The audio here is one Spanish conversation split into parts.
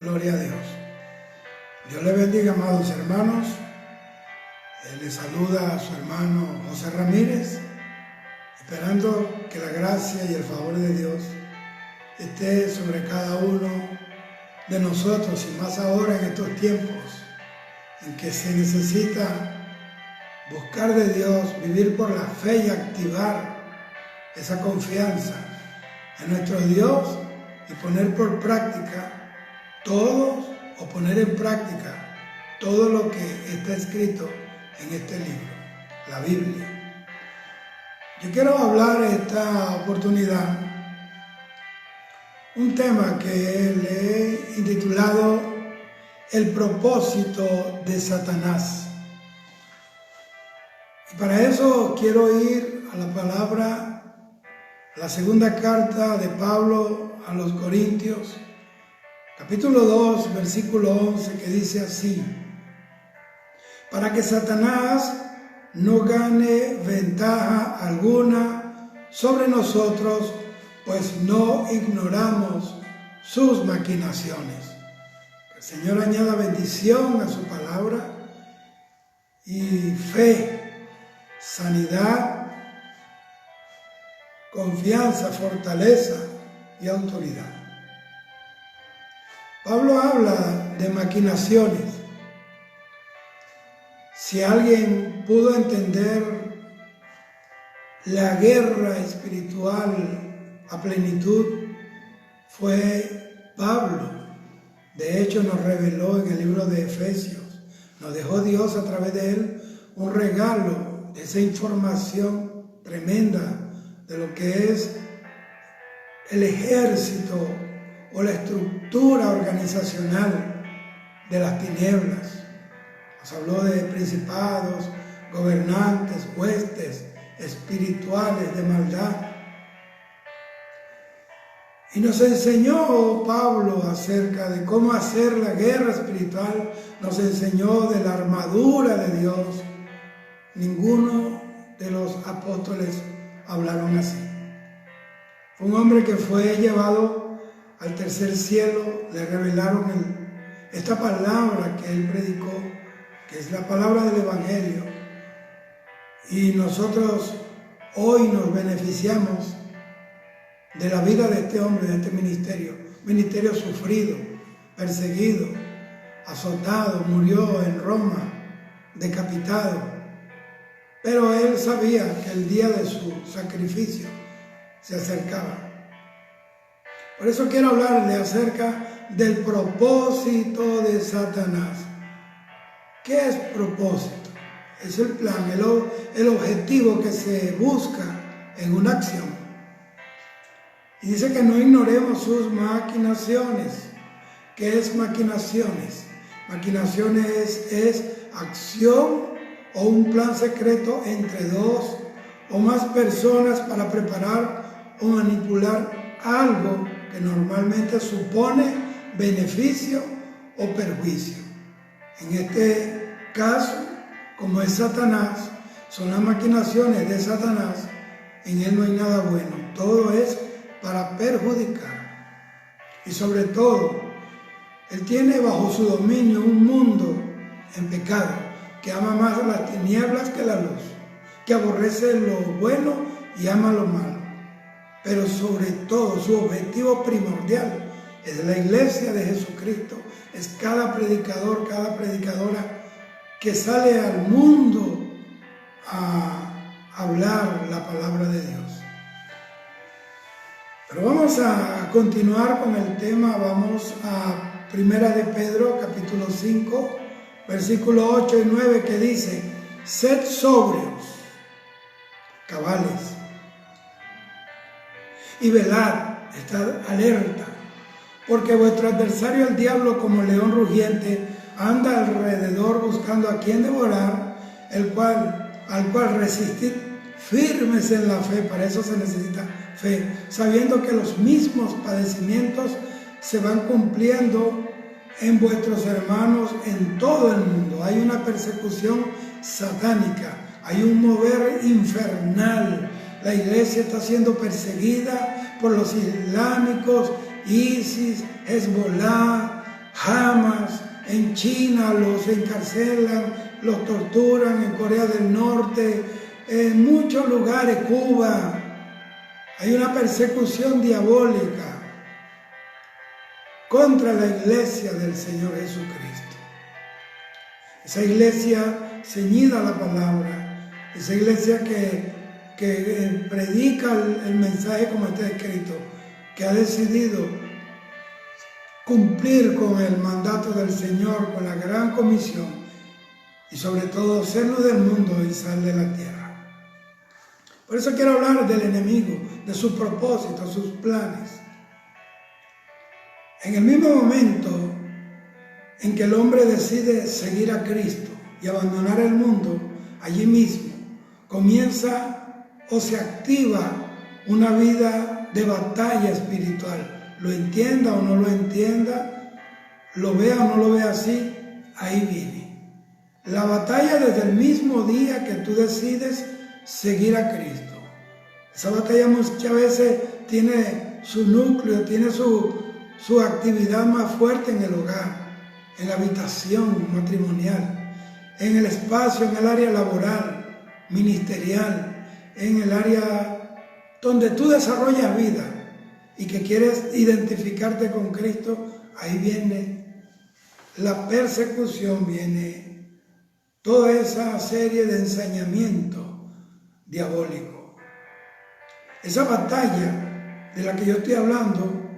Gloria a Dios. Dios le bendiga, amados hermanos. Le saluda a su hermano José Ramírez, esperando que la gracia y el favor de Dios esté sobre cada uno de nosotros, y más ahora en estos tiempos en que se necesita buscar de Dios, vivir por la fe y activar esa confianza en nuestro Dios y poner por práctica poner en práctica todo lo que está escrito en este libro, la Biblia. Yo quiero hablar en esta oportunidad un tema que le he intitulado El propósito de Satanás. Y para eso quiero ir a la palabra, la segunda carta de Pablo a los Corintios, capítulo 2, versículo 11, que dice así: para que Satanás no gane ventaja alguna sobre nosotros, pues no ignoramos sus maquinaciones. Que el Señor añada bendición a su palabra y fe, sanidad, confianza, fortaleza y autoridad. Pablo habla de maquinaciones. Si alguien pudo entender la guerra espiritual a plenitud, fue Pablo. De hecho, nos reveló en el libro de Efesios, nos dejó Dios a través de él un regalo de esa información tremenda de lo que es el ejército o la estructura organizacional de las tinieblas. Nos habló de principados, gobernantes, huestes espirituales de maldad. Y nos enseñó Pablo acerca de cómo hacer la guerra espiritual, nos enseñó de la armadura de Dios. Ninguno de los apóstoles hablaron así. Fue un hombre que fue llevado al tercer cielo, le revelaron esta palabra que él predicó, que es la palabra del Evangelio. Y nosotros hoy nos beneficiamos de la vida de este hombre, de este ministerio sufrido, perseguido, azotado, murió en Roma, decapitado. Pero él sabía que el día de su sacrificio se acercaba. Por eso quiero hablarle acerca del propósito de Satanás. ¿Qué es propósito? Es el plan, el objetivo que se busca en una acción. Y dice que no ignoremos sus maquinaciones. ¿Qué es maquinaciones? Maquinaciones es acción o un plan secreto entre dos o más personas para preparar o manipular algo que normalmente supone beneficio o perjuicio. En este caso, como es Satanás, son las maquinaciones de Satanás, en él no hay nada bueno, todo es para perjudicar. Y sobre todo, él tiene bajo su dominio un mundo en pecado, que ama más a las tinieblas que la luz, que aborrece lo bueno y ama lo malo. Pero sobre todo, su objetivo primordial es la iglesia de Jesucristo, es cada predicador, cada predicadora que sale al mundo a hablar la palabra de Dios. Pero vamos a continuar con el tema. Vamos a Primera de Pedro, capítulo 5, versículos 8 y 9, que dice: sed sobrios, cabales, y velad, estad alerta, porque vuestro adversario el diablo, como león rugiente, anda alrededor buscando a quien devorar, al cual resistid firmes en la fe. Para eso se necesita fe, sabiendo que los mismos padecimientos se van cumpliendo en vuestros hermanos en todo el mundo. Hay una persecución satánica, hay un mover infernal. La iglesia está siendo perseguida por los islámicos, ISIS, Hezbollah, En China los encarcelan, los torturan, en Corea del Norte, en muchos lugares, Cuba. Hay una persecución diabólica contra la iglesia del Señor Jesucristo. Esa iglesia ceñida a la palabra, esa iglesia que predica el mensaje como está escrito, que ha decidido cumplir con el mandato del Señor, con la gran comisión y sobre todo ser luz del mundo y sal de la tierra. Por eso quiero hablar del enemigo, de sus propósitos, sus planes. En el mismo momento en que el hombre decide seguir a Cristo y abandonar el mundo, allí mismo comienza o se activa una vida de batalla espiritual. Lo entienda o no lo entienda, lo vea o no lo vea así, ahí viene. La batalla desde el mismo día que tú decides seguir a Cristo. Esa batalla muchas veces tiene su núcleo, tiene su actividad más fuerte en el hogar, en la habitación matrimonial, en el espacio, en el área laboral, ministerial, en el área donde tú desarrollas vida y que quieres identificarte con Cristo. Ahí viene la persecución, viene toda esa serie de ensañamiento diabólico. Esa batalla de la que yo estoy hablando,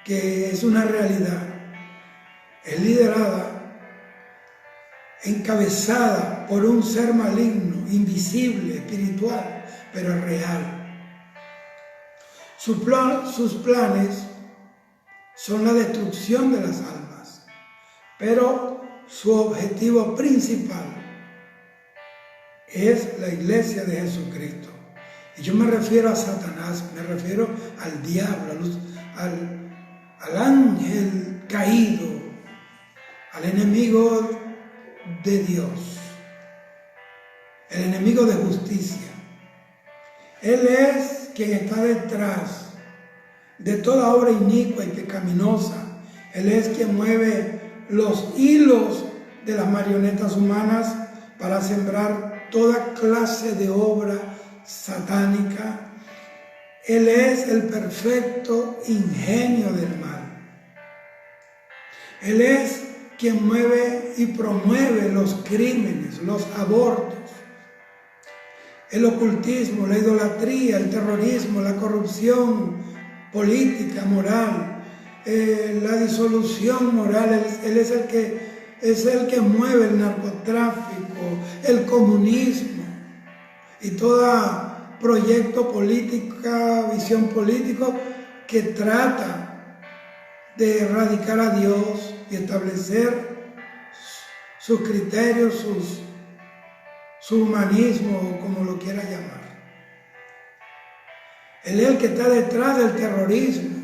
que es una realidad, es liderada, encabezada por un ser maligno, invisible, espiritual, pero real. Sus planes son la destrucción de las almas, pero su objetivo principal es la iglesia de Jesucristo. Y yo me refiero a Satanás, me refiero al diablo, al ángel caído, al enemigo de Dios, el enemigo de justicia. Él es quien está detrás de toda obra inicua y pecaminosa. Él es quien mueve los hilos de las marionetas humanas para sembrar toda clase de obra satánica. Él es el perfecto ingenio del mal. Él es quien mueve y promueve los crímenes, los abortos, el ocultismo, la idolatría, el terrorismo, la corrupción política, moral, la disolución moral. Él es el que mueve el narcotráfico, el comunismo y todo proyecto política, visión político que trata de erradicar a Dios y establecer sus criterios, su humanismo, como lo quiera llamar. Él es el que está detrás del terrorismo.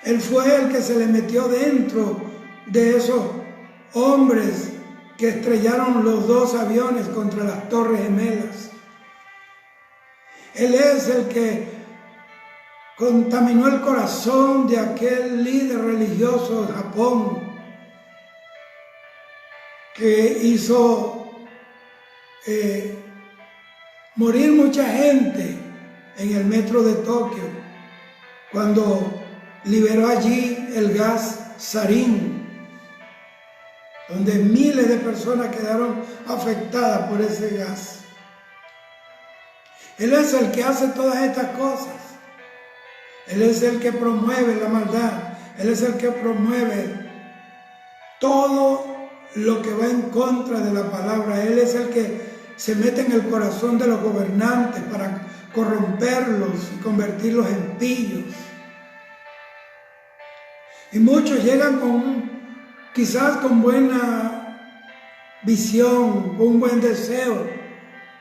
Él fue el que se le metió dentro de esos hombres que estrellaron los 2 aviones contra las Torres Gemelas. Él es el que contaminó el corazón de aquel líder religioso de Japón que hizo morir mucha gente en el metro de Tokio cuando liberó allí el gas sarín, donde miles de personas quedaron afectadas por ese gas. Él es el que hace todas estas cosas. Él es el que promueve la maldad. Él es el que promueve todo lo que va en contra de la palabra. Él es el que se mete en el corazón de los gobernantes para corromperlos y convertirlos en pillos. Y muchos llegan quizás con buena visión, con un buen deseo,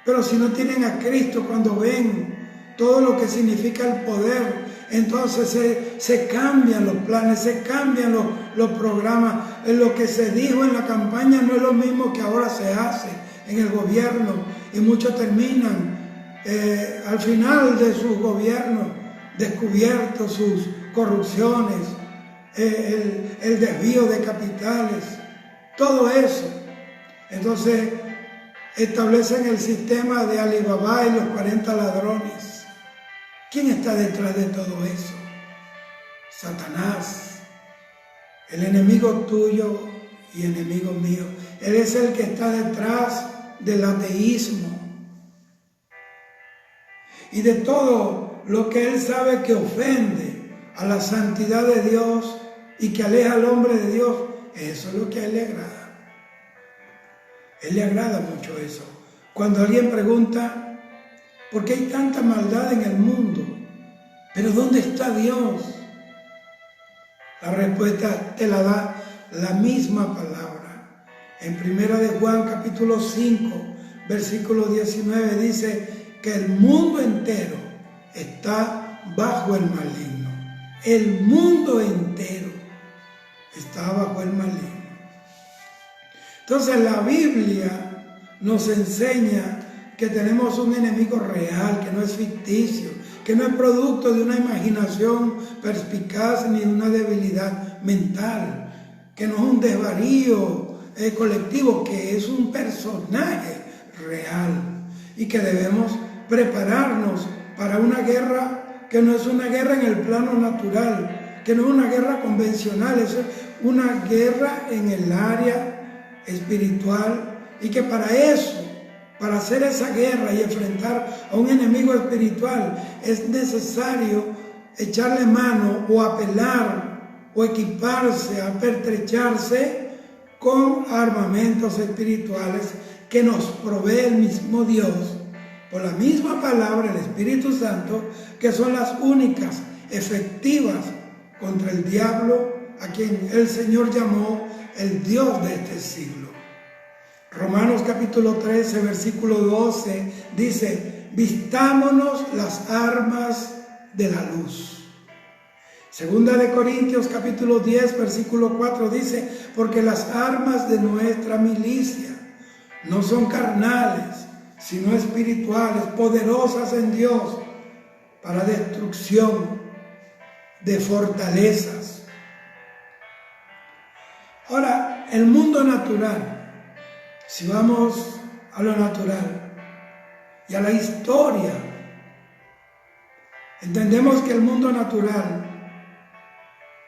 pero si no tienen a Cristo, cuando ven todo lo que significa el poder, entonces se cambian los planes, se cambian los programas. Lo que se dijo en la campaña no es lo mismo que ahora se hace en el gobierno, y muchos terminan al final de sus gobiernos descubiertos sus corrupciones, el desvío de capitales, todo eso. Entonces establecen el sistema de Alibaba y los 40 ladrones. ¿Quién está detrás de todo eso? Satanás, el enemigo tuyo y enemigo mío. Él es el que está detrás del ateísmo y de todo lo que él sabe que ofende a la santidad de Dios y que aleja al hombre de Dios. Eso es lo que a él le agrada. A él le agrada mucho eso. Cuando alguien pregunta, ¿por qué hay tanta maldad en el mundo? ¿Pero dónde está Dios? La respuesta te la da la misma palabra. En 1 de Juan capítulo 5, versículo 19 dice que el mundo entero está bajo el maligno. El mundo entero está bajo el maligno. Entonces la Biblia nos enseña que tenemos un enemigo real, que no es ficticio, que no es producto de una imaginación perspicaz ni de una debilidad mental, que no es un desvarío colectivo, que es un personaje real y que debemos prepararnos para una guerra que no es una guerra en el plano natural, que no es una guerra convencional, es una guerra en el área espiritual, y que para eso, para hacer esa guerra y enfrentar a un enemigo espiritual, es necesario echarle mano o apelar o equiparse, apertrecharse con armamentos espirituales que nos provee el mismo Dios, por la misma palabra, el Espíritu Santo, que son las únicas efectivas contra el diablo, a quien el Señor llamó el Dios de este siglo. Romanos capítulo 13, versículo 12 dice: vistámonos las armas de la luz. Segunda de Corintios capítulo 10, versículo 4 dice: porque las armas de nuestra milicia no son carnales, sino espirituales, poderosas en Dios para destrucción de fortalezas. Ahora, el mundo natural, si vamos a lo natural y a la historia, entendemos que el mundo natural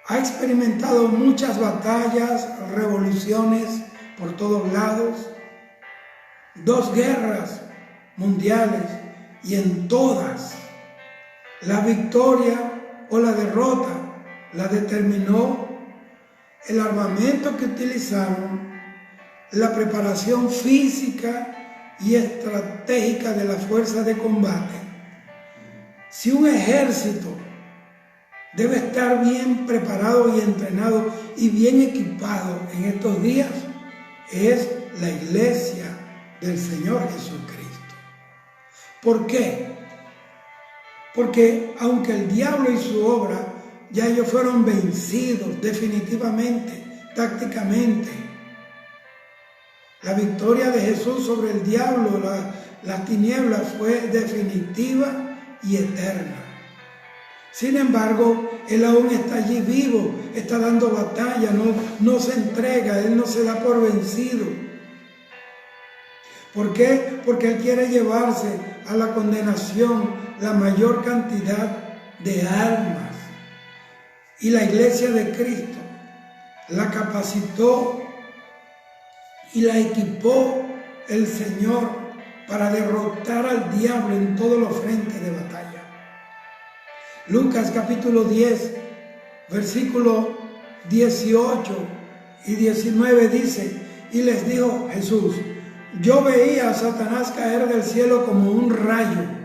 ha experimentado muchas batallas, revoluciones por todos lados, 2 guerras mundiales, y en todas la victoria o la derrota la determinó el armamento que utilizaron, la preparación física y estratégica de la fuerza de combate. Si un ejército debe estar bien preparado y entrenado y bien equipado en estos días, es la iglesia del Señor Jesucristo. ¿Por qué? Porque aunque el diablo y su obra ya ellos fueron vencidos definitivamente, tácticamente, la victoria de Jesús sobre el diablo, las tinieblas, fue definitiva y eterna. Sin embargo, Él aún está allí vivo, está dando batalla, no se entrega, Él no se da por vencido. ¿Por qué? Porque Él quiere llevarse a la condenación la mayor cantidad de almas. Y la iglesia de Cristo la capacitó y la equipó el Señor para derrotar al diablo en todos los frentes de batalla. Lucas capítulo 10, versículo 18 y 19 dice: y les dijo Jesús: yo veía a Satanás caer del cielo como un rayo.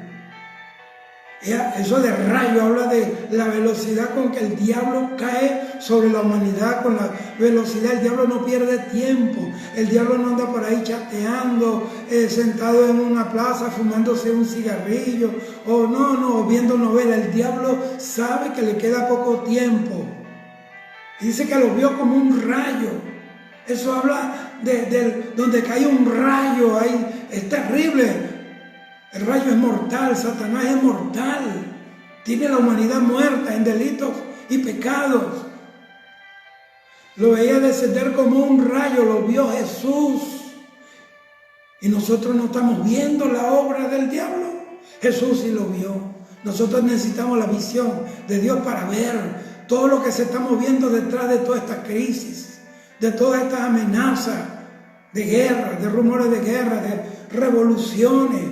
Eso de rayo habla de la velocidad con que el diablo cae sobre la humanidad, con la velocidad. El diablo no pierde tiempo, el diablo no anda por ahí chateando, sentado en una plaza fumándose un cigarrillo, o viendo novela. El diablo sabe que le queda poco tiempo. Y dice que lo vio como un rayo. Eso habla de donde cae un rayo, ahí es terrible. El rayo es mortal, Satanás es mortal, tiene la humanidad muerta en delitos y pecados. Lo veía descender como un rayo, lo vio Jesús. Y nosotros no estamos viendo la obra del diablo. Jesús sí lo vio. Nosotros necesitamos la visión de Dios para ver todo lo que se está moviendo detrás de toda esta crisis, de todas estas amenazas de guerra, de rumores de guerra, de revoluciones,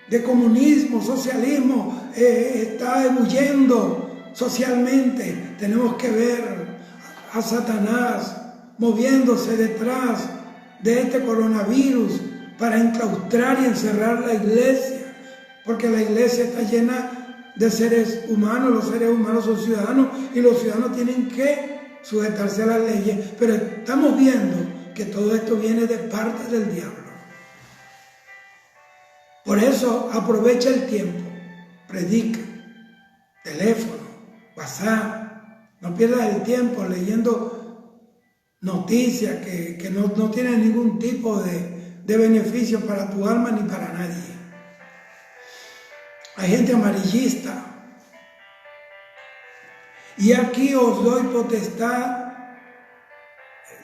de comunismo, socialismo, está huyendo socialmente. Tenemos que ver a Satanás moviéndose detrás de este coronavirus para enclaustrar y encerrar la iglesia, porque la iglesia está llena de seres humanos. Los seres humanos son ciudadanos y los ciudadanos tienen que sujetarse a las leyes, pero estamos viendo que todo esto viene de parte del diablo. Por eso aprovecha el tiempo, predica, teléfono, WhatsApp. No pierdas el tiempo leyendo noticias que no tienen ningún tipo de beneficio para tu alma ni para nadie. Hay gente amarillista. Y aquí os doy potestad.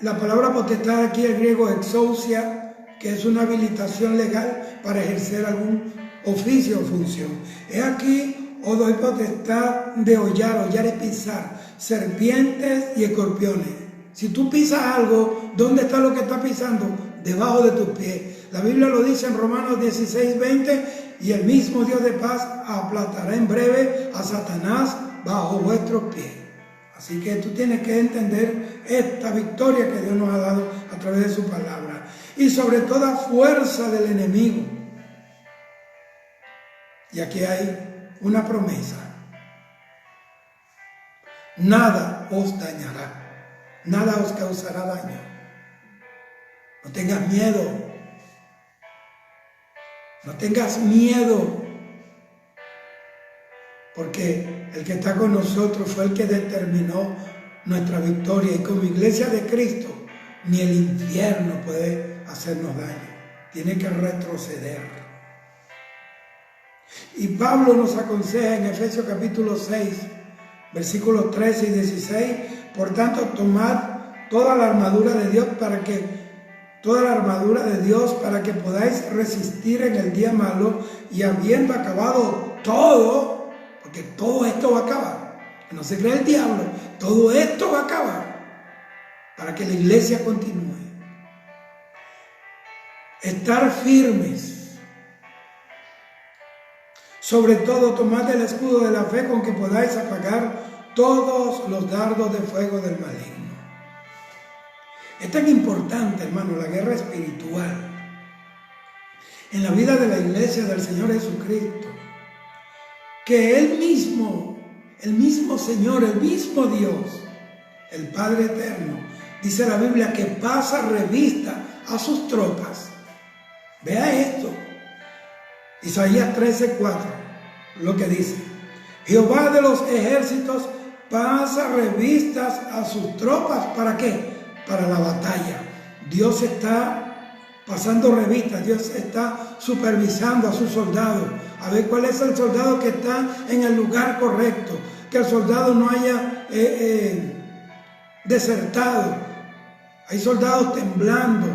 La palabra potestad aquí es griego exousia, que es una habilitación legal para ejercer algún oficio o función. Es aquí os doy potestad de hollar es pisar serpientes y escorpiones. Si tú pisas algo, ¿dónde está lo que está pisando? Debajo de tus pies. La Biblia lo dice en Romanos 16:20, y el mismo Dios de paz aplastará en breve a Satanás bajo vuestros pies. Así que tú tienes que entender esta victoria que Dios nos ha dado a través de su palabra. Y sobre toda fuerza del enemigo. Y aquí hay una promesa. Nada os dañará. Nada os causará daño. No tengas miedo. No tengas miedo. Porque el que está con nosotros fue el que determinó nuestra victoria. Y como iglesia de Cristo, ni el infierno puede hacernos daño. Tiene que retroceder. Y Pablo nos aconseja en Efesios capítulo 6, versículos 13 y 16, por tanto, tomad toda la armadura de Dios para que podáis resistir en el día malo, y habiendo acabado todo, porque todo esto va a acabar, no se cree el diablo, todo esto va a acabar, para que la iglesia continúe. Estar firmes. Sobre todo, tomad el escudo de la fe con que podáis apagar todos los dardos de fuego del maligno. Es tan importante, hermano, la guerra espiritual en la vida de la iglesia del Señor Jesucristo, que el mismo Señor, el mismo Dios, el Padre eterno, dice la Biblia que pasa revista a sus tropas. Vea esto. Isaías 13:4, lo que dice: Jehová de los ejércitos pasa revistas a sus tropas. ¿Para qué? Para la batalla. Dios está pasando revistas, Dios está supervisando a sus soldados, a ver cuál es el soldado que está en el lugar correcto, que el soldado no haya desertado. Hay soldados temblando,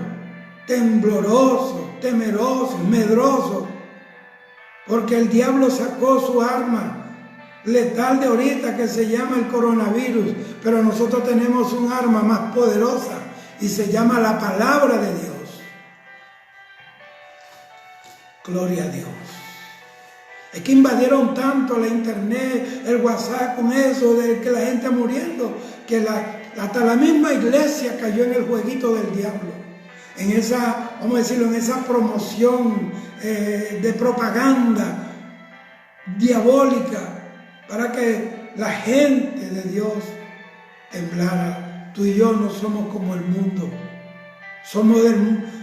temblorosos, temerosos, medrosos, porque el diablo sacó su arma letal de ahorita que se llama el coronavirus, pero nosotros tenemos un arma más poderosa y se llama la palabra de Dios. Gloria a Dios. Es que invadieron tanto la internet, el WhatsApp con eso de que la gente muriendo, que hasta la misma iglesia cayó en el jueguito del diablo. En esa, vamos a decirlo, en esa promoción de propaganda diabólica para que la gente de Dios temblara. Tú y yo no somos como el mundo.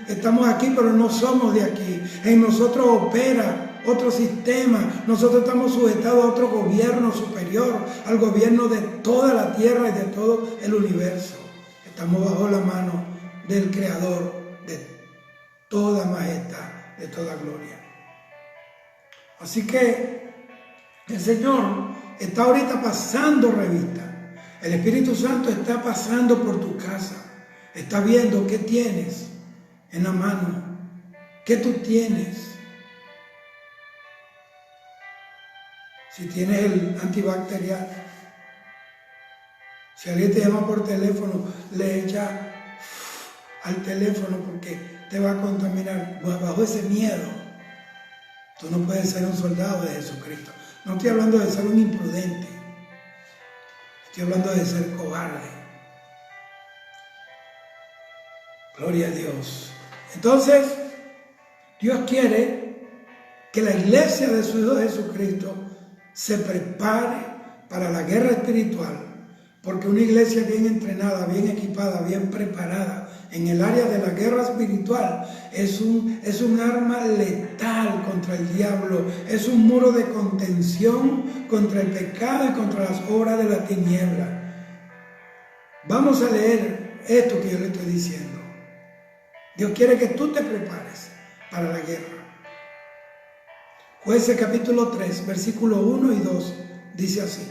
Estamos aquí, pero no somos de aquí. En nosotros opera otro sistema. Nosotros estamos sujetados a otro gobierno superior, al gobierno de toda la tierra y de todo el universo. Estamos bajo la mano del Creador de toda majestad, de toda gloria. Así que el Señor está ahorita pasando revista. El Espíritu Santo está pasando por tu casa, está viendo qué tienes en la mano, qué tú tienes. Si tienes el antibacterial, si alguien te llama por teléfono, le echa al teléfono porque te va a contaminar. Bajo ese miedo, tú no puedes ser un soldado de Jesucristo. No estoy hablando de ser un imprudente, estoy hablando de ser cobarde. Gloria a Dios. Entonces, Dios quiere que la iglesia de su Hijo Jesucristo se prepare para la guerra espiritual, porque una iglesia bien entrenada, bien equipada, bien preparada en el área de la guerra espiritual es un arma letal contra el diablo, es un muro de contención contra el pecado y contra las obras de la tiniebla. Vamos a leer esto que yo le estoy diciendo. Dios quiere que tú te prepares para la guerra. Jueces capítulo 3, versículo 1 y 2, dice así: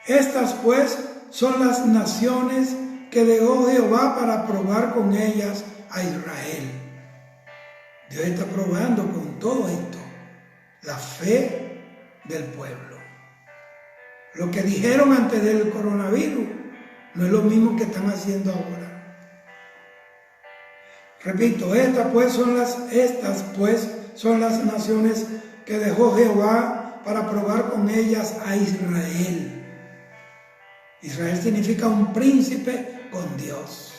Estas pues son las naciones que dejó Jehová para probar con ellas a Israel. Dios está probando con todo esto la fe del pueblo. Lo que dijeron antes del coronavirus no es lo mismo que están haciendo ahora. Repito, estas pues son las naciones que dejó Jehová para probar con ellas a Israel. Israel significa un príncipe con Dios.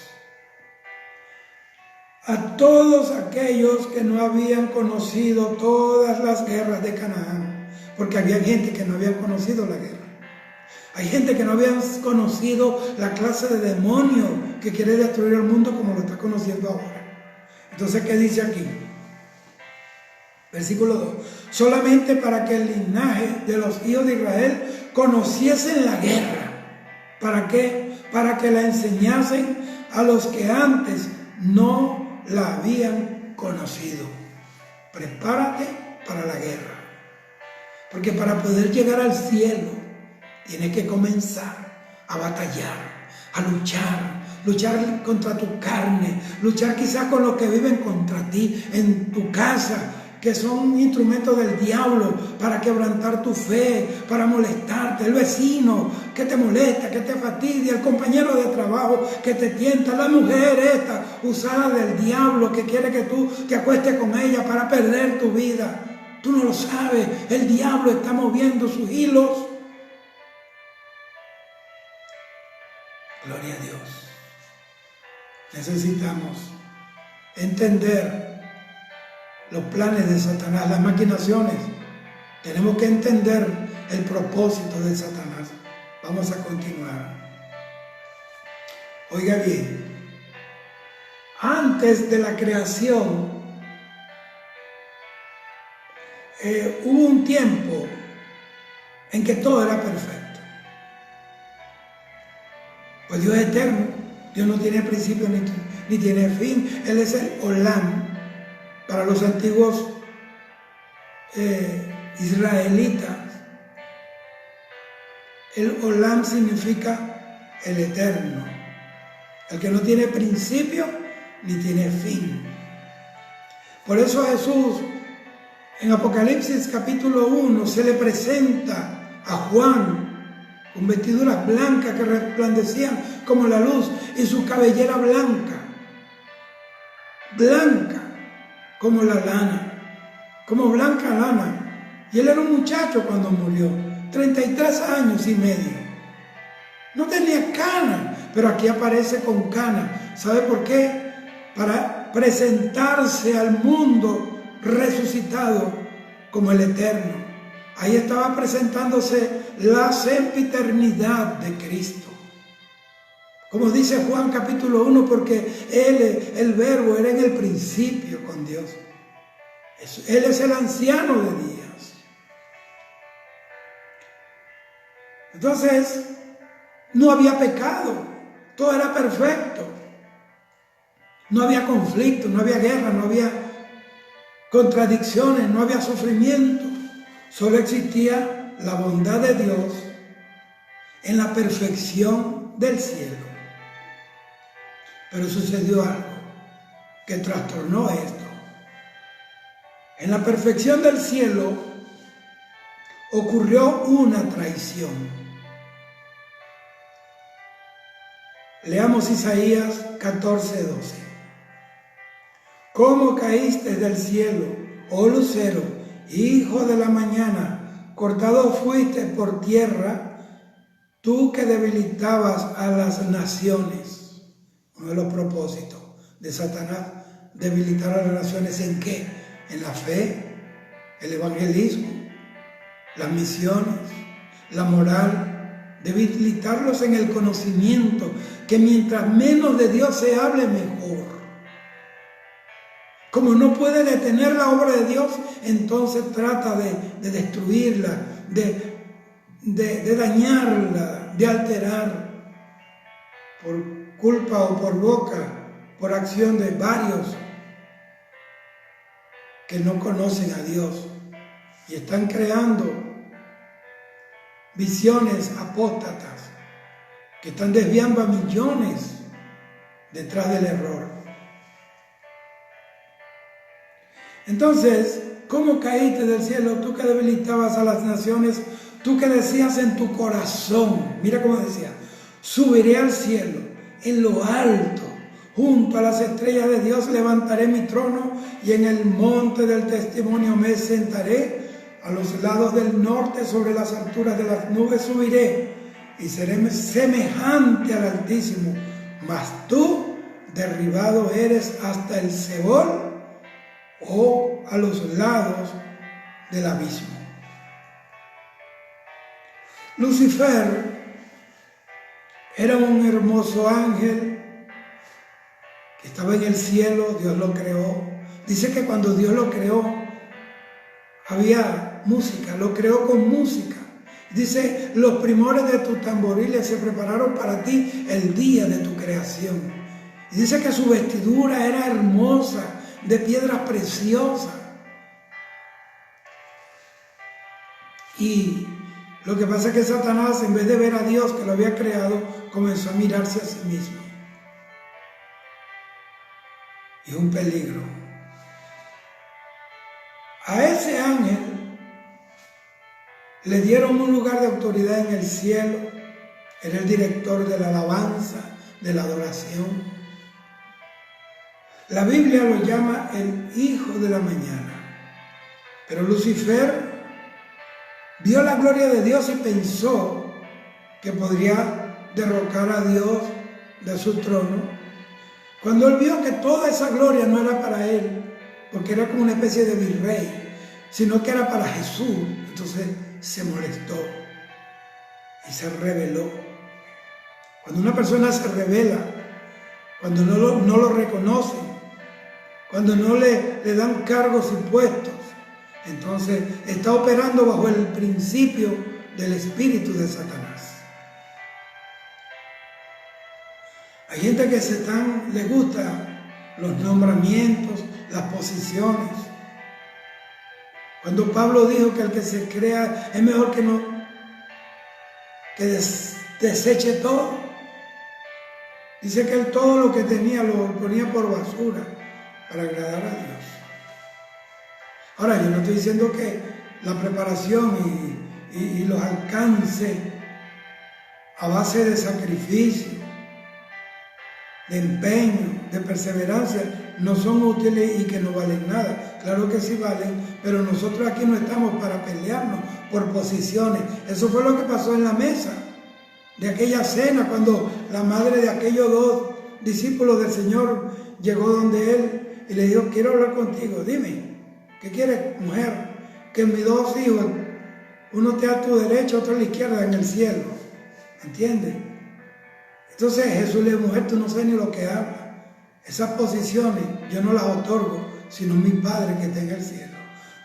A todos aquellos que no habían conocido todas las guerras de Canaán, porque había gente que no había conocido la guerra. Hay gente que no había conocido la clase de demonio que quiere destruir el mundo como lo está conociendo ahora. Entonces, ¿qué dice aquí? Versículo 2. Solamente para que el linaje de los hijos de Israel conociesen la guerra. ¿Para qué? Para que la enseñasen a los que antes no la habían conocido. Prepárate para la guerra. Porque para poder llegar al cielo, tienes que comenzar a batallar, a luchar contra tu carne, luchar quizás con los que viven contra ti en tu casa, que son instrumentos del diablo para quebrantar tu fe, para molestarte, el vecino que te molesta, que te fastidia, el compañero de trabajo que te tienta, la mujer esta usada del diablo que quiere que tú te acuestes con ella para perder tu vida. Tú no lo sabes, el diablo está moviendo sus hilos. Gloria a Dios. Necesitamos entender los planes de Satanás, las maquinaciones. Tenemos que entender el propósito de Satanás. Vamos a continuar. Oiga bien, antes de la creación hubo un tiempo en que todo era perfecto. Pues Dios es eterno, Dios no tiene principio ni tiene fin. Él es el Olam. Para los antiguos israelitas, el Olam significa el eterno, el que no tiene principio ni tiene fin. Por eso a Jesús en Apocalipsis capítulo 1 se le presenta a Juan con vestiduras blancas que resplandecían como la luz y su cabellera blanca como la lana, como blanca lana. Y él era un muchacho cuando murió, 33 años y medio. No tenía cana, pero aquí aparece con cana. ¿Sabe por qué? Para presentarse al mundo resucitado como el eterno. Ahí estaba presentándose la sempiternidad de Cristo. Como dice Juan capítulo 1, porque Él, el Verbo, era en el principio con Dios. Él es el anciano de días. Entonces, no había pecado, todo era perfecto. No había conflicto, no había guerra, no había contradicciones, no había sufrimiento. Solo existía la bondad de Dios en la perfección del cielo. Pero sucedió algo que trastornó esto. En la perfección del cielo ocurrió una traición. Leamos Isaías 14:12. ¿Cómo caíste del cielo, oh lucero, hijo de la mañana? Cortado fuiste por tierra, tú que debilitabas a las naciones. Uno de los propósitos de Satanás, debilitar a las naciones, ¿en qué? En la fe, el evangelismo, las misiones, la moral, debilitarlos en el conocimiento, que mientras menos de Dios se hable, mejor. Como no puede detener la obra de Dios, entonces trata de destruirla, de dañarla, de alterar, por culpa o por boca, por acción de varios que no conocen a Dios y están creando visiones apóstatas que están desviando a millones detrás del error. Entonces, ¿cómo caíste del cielo? Tú que debilitabas a las naciones, tú que decías en tu corazón, mira cómo decía, subiré al cielo, en lo alto, junto a las estrellas de Dios levantaré mi trono y en el monte del testimonio me sentaré, a los lados del norte sobre las alturas de las nubes subiré y seré semejante al Altísimo, mas tú derribado eres hasta el Seol o a los lados del abismo. Lucifer era un hermoso ángel que estaba en el cielo, Dios lo creó. Dice que cuando Dios lo creó, había música, lo creó con música. Dice, los primores de tus tamboriles se prepararon para ti el día de tu creación. Y dice que su vestidura era hermosa, de piedras preciosas. Y lo que pasa es que Satanás, en vez de ver a Dios que lo había creado, comenzó a mirarse a sí mismo. Y es un peligro. A ese ángel le dieron un lugar de autoridad en el cielo. Era el director de la alabanza, de la adoración. La Biblia lo llama el hijo de la mañana. Pero Lucifer vio la gloria de Dios y pensó que podría derrocar a Dios de su trono. Cuando él vio que toda esa gloria no era para él, porque era como una especie de virrey, sino que era para Jesús, entonces se molestó y se rebeló. Cuando una persona se rebela, cuando no lo reconocen, cuando no le dan cargos y puestos, entonces está operando bajo el principio del espíritu de Satanás. Hay gente que les gusta los nombramientos, las posiciones. Cuando Pablo dijo que el que se crea es mejor que deseche todo. Dice que él todo lo que tenía lo ponía por basura para agradar a Dios. Ahora, yo no estoy diciendo que la preparación y los alcance a base de sacrificio, de empeño, de perseverancia, no son útiles y que no valen nada. Claro que sí valen, pero nosotros aquí no estamos para pelearnos por posiciones. Eso fue lo que pasó en la mesa de aquella cena, cuando la madre de aquellos dos discípulos del Señor llegó donde él y le dijo, quiero hablar contigo, dime, ¿qué quieres, mujer? Que mis dos hijos, uno esté a tu derecha, otro a la izquierda en el cielo. ¿Entiendes? Entonces Jesús le dijo, mujer, tú no sabes ni lo que hablas. Esas posiciones yo no las otorgo, sino mi Padre que está en el cielo.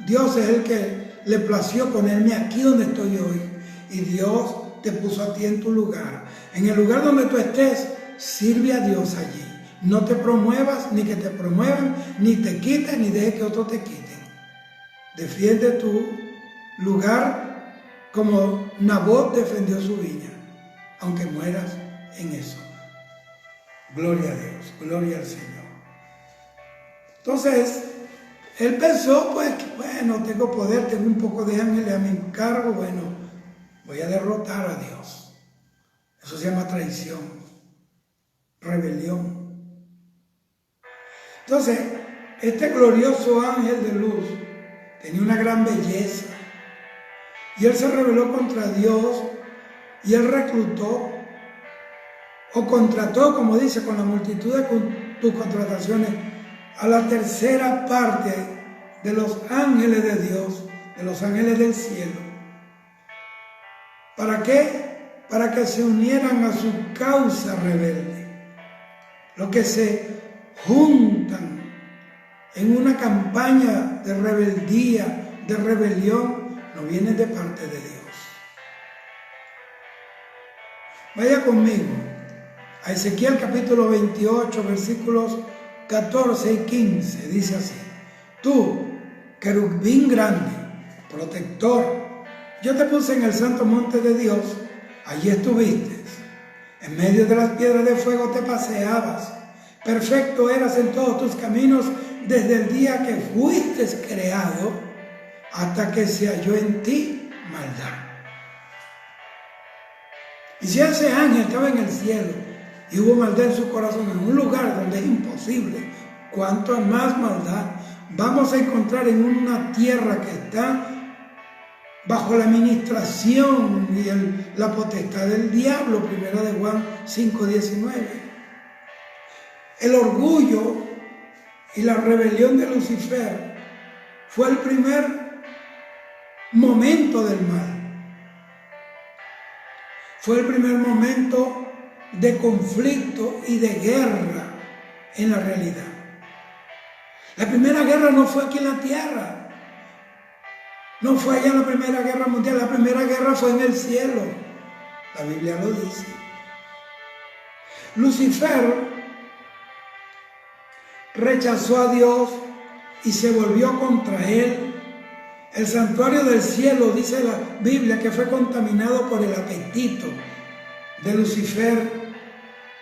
Dios es el que le plació ponerme aquí donde estoy hoy. Y Dios te puso a ti en tu lugar. En el lugar donde tú estés, sirve a Dios allí. No te promuevas, ni que te promuevan, ni te quiten, ni dejes que otros te quiten. Defiende tu lugar como Nabot defendió su viña. aunque mueras en eso. Gloria a Dios, gloria al Señor. Entonces, él pensó, pues, bueno, tengo poder, tengo un poco de ángeles a mi cargo, bueno, voy a derrotar a Dios. Eso se llama traición, rebelión. Entonces, este glorioso ángel de luz tenía una gran belleza y él se rebeló contra Dios y él reclutó o contrató, como dice, con la multitud de tus contrataciones, a la tercera parte de los ángeles de Dios, de los ángeles del cielo. ¿Para qué? Para que se unieran a su causa rebelde. Los que se juntan en una campaña de rebeldía, de rebelión, no vienen de parte de Dios. Vaya conmigo a Ezequiel capítulo 28, versículos 14 y 15, dice así: tú, querubín grande, protector, yo te puse en el santo monte de Dios, allí estuviste, en medio de las piedras de fuego te paseabas, perfecto eras en todos tus caminos desde el día que fuiste creado hasta que se halló en ti maldad. Y si ese ángel estaba en el cielo y hubo maldad en su corazón, en un lugar donde es imposible, cuanto más maldad vamos a encontrar en una tierra que está bajo la administración y la potestad del diablo, primera de Juan 5:19. El orgullo y la rebelión de Lucifer fue el primer momento del mal. Fue el primer momento de conflicto y de guerra en la realidad. La primera guerra no fue aquí en la tierra, no fue allá en la Primera Guerra Mundial, la primera guerra fue en el cielo. La Biblia lo dice. Lucifer rechazó a Dios y se volvió contra él. El santuario del cielo, dice la Biblia, que fue contaminado por el apetito de Lucifer,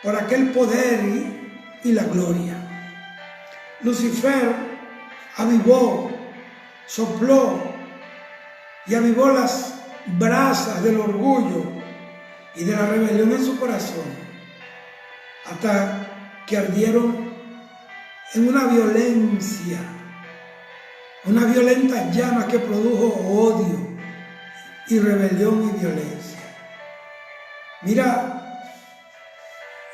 por aquel poder y la gloria. Lucifer avivó, sopló y avivó las brasas del orgullo y de la rebelión en su corazón, hasta que ardieron en una violencia, una violenta llama que produjo odio y rebelión y violencia. Mira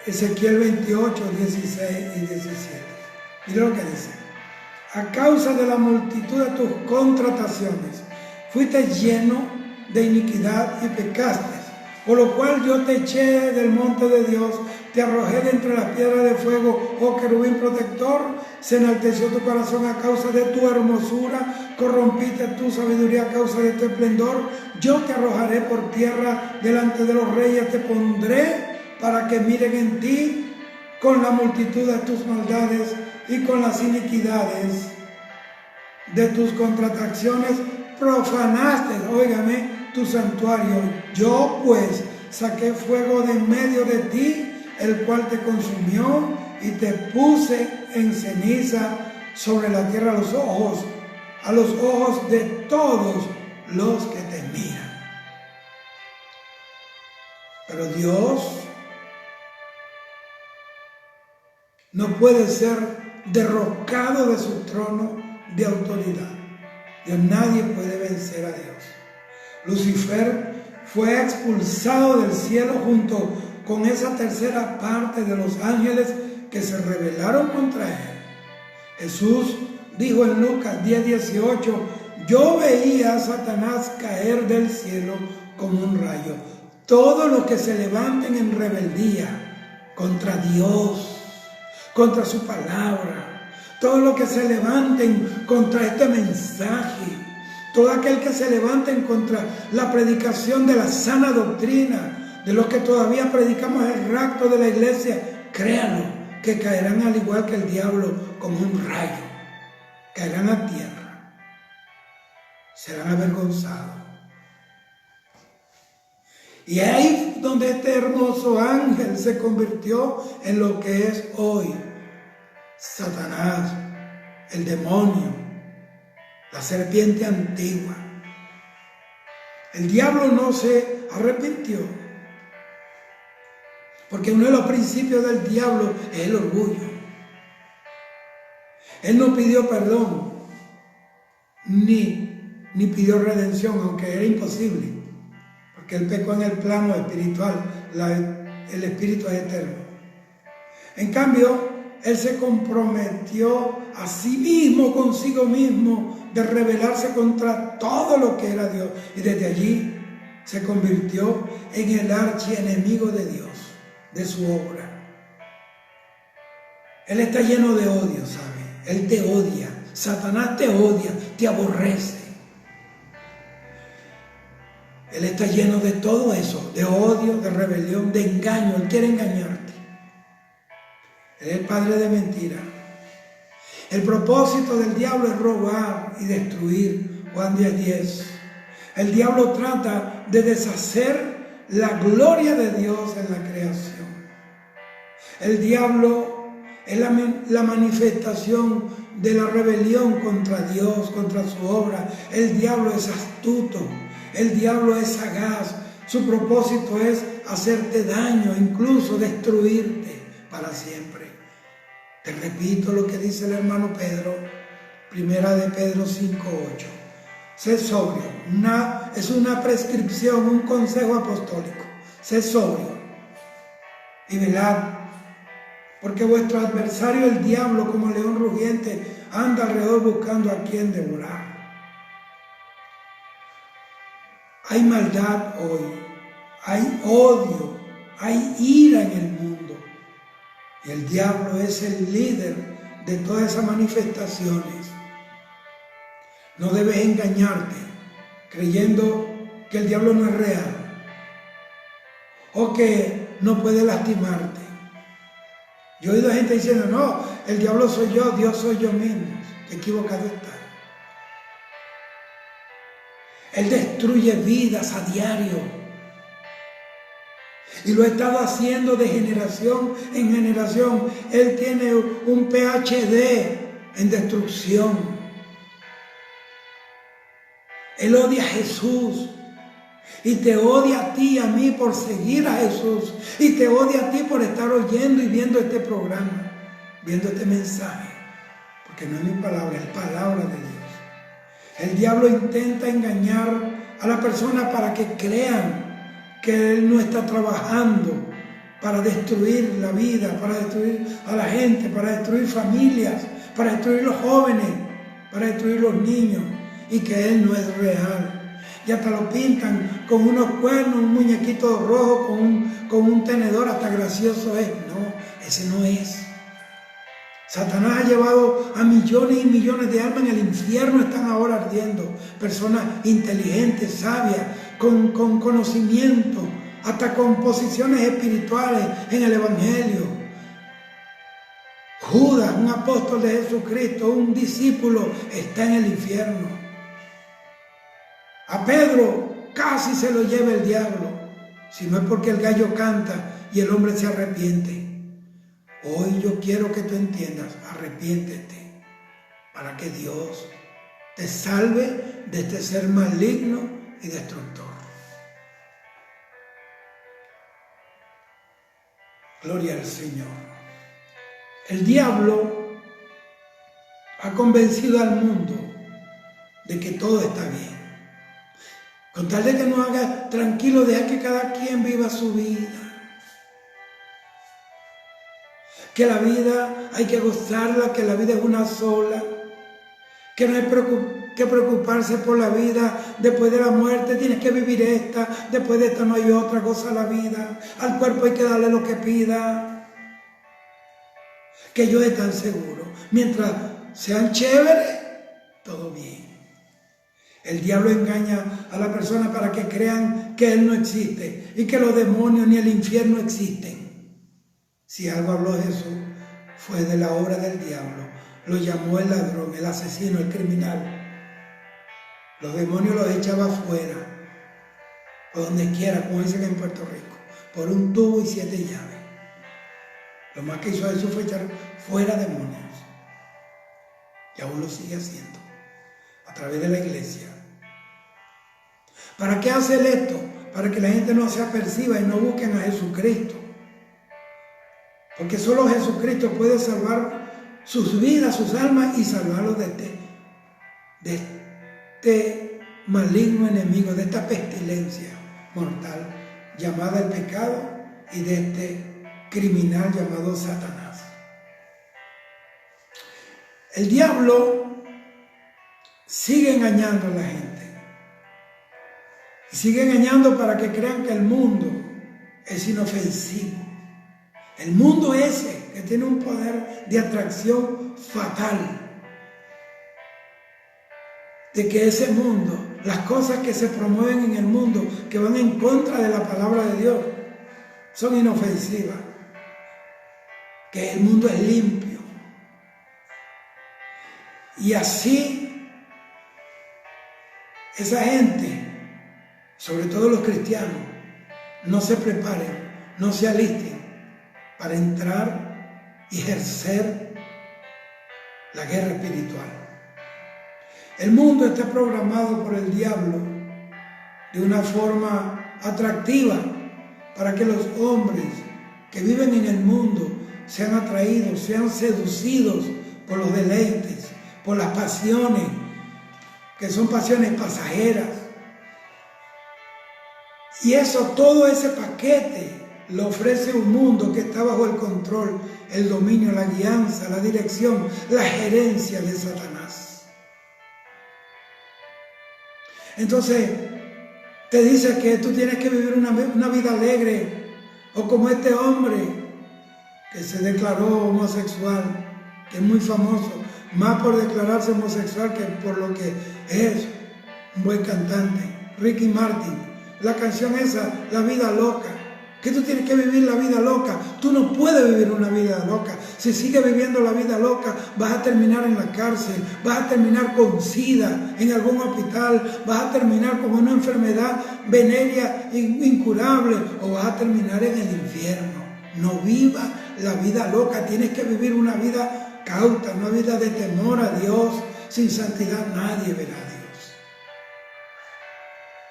Ezequiel 28, 16 y 17. Mira lo que dice: a causa de la multitud de tus contrataciones, fuiste lleno de iniquidad y pecaste, por lo cual yo te eché del monte de Dios, te arrojé de entre las piedras de fuego, oh querubín protector, se enalteció tu corazón a causa de tu hermosura, corrompiste tu sabiduría a causa de tu esplendor, yo te arrojaré por tierra delante de los reyes, te pondré para que miren en ti con la multitud de tus maldades y con las iniquidades de tus contrataciones, profanaste, óigame, tu santuario. Yo pues saqué fuego de en medio de ti, el cual te consumió, y te puse en ceniza sobre la tierra a los ojos de todos los que te miran. Pero Dios no puede ser derrocado de su trono de autoridad. Nadie puede vencer a Dios. Lucifer fue expulsado del cielo junto con esa tercera parte de los ángeles que se rebelaron contra él. Jesús dijo en Lucas 10:18: yo veía a Satanás caer del cielo como un rayo. Todos los que se levanten en rebeldía contra Dios, contra su palabra, todos los que se levanten contra este mensaje, todo aquel que se levanten contra la predicación de la sana doctrina, de los que todavía predicamos el rapto de la iglesia, créanlo, que caerán al igual que el diablo como un rayo, caerán a tierra, serán avergonzados. Y ahí donde este hermoso ángel se convirtió en lo que es hoy Satanás, el demonio, la serpiente antigua. El diablo no se arrepintió, porque uno de los principios del diablo es el orgullo. Él no pidió perdón, ni pidió redención, aunque era imposible, porque él pecó en el plano espiritual, el espíritu es eterno. En cambio, él se comprometió a sí mismo, consigo mismo, de rebelarse contra todo lo que era Dios. Y desde allí se convirtió en el archienemigo de Dios, de su obra. Él está lleno de odio, ¿sabe? Él te odia. Satanás te odia, te aborrece. Él está lleno de todo eso, de odio, de rebelión, de engaño. Él quiere engañarte. Él es el padre de mentira. El propósito del diablo es robar y destruir. Juan 10:10. El diablo trata de deshacer la gloria de Dios en la creación. El diablo es la manifestación de la rebelión contra Dios, contra su obra. El diablo es astuto. El diablo es sagaz. Su propósito es hacerte daño, incluso destruirte para siempre. Te repito lo que dice el hermano Pedro, primera de Pedro 5:8. Sé sobrio. Es una prescripción, un consejo apostólico. Sé sobrio y velad, porque vuestro adversario, el diablo, como león rugiente, anda alrededor buscando a quien devorar. Hay maldad hoy, hay odio, hay ira en el mundo. Y el diablo es el líder de todas esas manifestaciones. No debes engañarte creyendo que el diablo no es real o que no puede lastimarte. Yo he oído gente diciendo, no, el diablo soy yo, Dios soy yo mismo. Qué equivocado está. Él destruye vidas a diario. Y lo ha estado haciendo de generación en generación. Él tiene un PhD en destrucción. Él odia a Jesús. Y te odia a ti y a mí por seguir a Jesús. Y te odia a ti por estar oyendo y viendo este programa, viendo este mensaje. Porque no es mi palabra, es palabra de Dios. El diablo intenta engañar a la persona para que crean que Él no está trabajando para destruir la vida, para destruir a la gente, para destruir familias, para destruir los jóvenes, para destruir los niños, y que Él no es real. Y hasta lo pintan con unos cuernos, un muñequito rojo con un tenedor, hasta gracioso es. No, ese no es. Satanás ha llevado a millones y millones de almas en el infierno, están ahora ardiendo. Personas inteligentes, sabias, con conocimiento, hasta con posiciones espirituales en el Evangelio. Judas, un apóstol de Jesucristo, un discípulo, está en el infierno. A Pedro casi se lo lleva el diablo, si no es porque el gallo canta y el hombre se arrepiente. Hoy yo quiero que tú entiendas, arrepiéntete, para que Dios te salve de este ser maligno y destructor. Gloria al Señor. El diablo ha convencido al mundo de que todo está bien. Con tal de que nos haga tranquilo, deja que cada quien viva su vida. Que la vida hay que gozarla, que la vida es una sola, que no hay que preocuparse por la vida después de la muerte, tienes que vivir esta, después de esta no hay otra, goza la vida, al cuerpo hay que darle lo que pida, que yo esté tan seguro, mientras sean chéveres, todo bien. El diablo engaña a la persona para que crean que Él no existe y que los demonios ni el infierno existen. Si algo habló Jesús, fue de la obra del diablo. Lo llamó el ladrón, el asesino, el criminal. Los demonios los echaba afuera. o donde quiera, como dicen en Puerto Rico, por un tubo y 7 llaves. Lo más que hizo Jesús fue echar fuera demonios. Y aún lo sigue haciendo a través de la iglesia. ¿Para qué hace él esto? Para que la gente no se aperciba y no busquen a Jesucristo. Porque solo Jesucristo puede salvar sus vidas, sus almas y salvarlos de este maligno enemigo, de esta pestilencia mortal llamada el pecado y de este criminal llamado Satanás. El diablo sigue engañando a la gente y sigue engañando para que crean que el mundo es inofensivo. El mundo ese que tiene un poder de atracción fatal, de que ese mundo, las cosas que se promueven en el mundo, que van en contra de la palabra de Dios, son inofensivas, que el mundo es limpio. Y así, esa gente, sobre todo los cristianos, no se preparen, no se alisten para entrar y ejercer la guerra espiritual. El mundo está programado por el diablo de una forma atractiva para que los hombres que viven en el mundo sean atraídos, sean seducidos por los deleites, por las pasiones, que son pasiones pasajeras. Y eso, todo ese paquete lo ofrece un mundo que está bajo el control, el dominio, la guianza, la dirección, la gerencia de Satanás. Entonces, te dice que tú tienes que vivir una vida alegre, o como este hombre que se declaró homosexual, que es muy famoso, más por declararse homosexual que por lo que es un buen cantante, Ricky Martin. La canción esa, La Vida Loca, que tú tienes que vivir la vida loca. Tú no puedes vivir una vida loca. Si sigues viviendo la vida loca, vas a terminar en la cárcel, vas a terminar con SIDA en algún hospital, vas a terminar con una enfermedad venérea incurable, o vas a terminar en el infierno. No viva la vida loca, tienes que vivir una vida cauta, una vida de temor a Dios. Sin santidad nadie verá a Dios.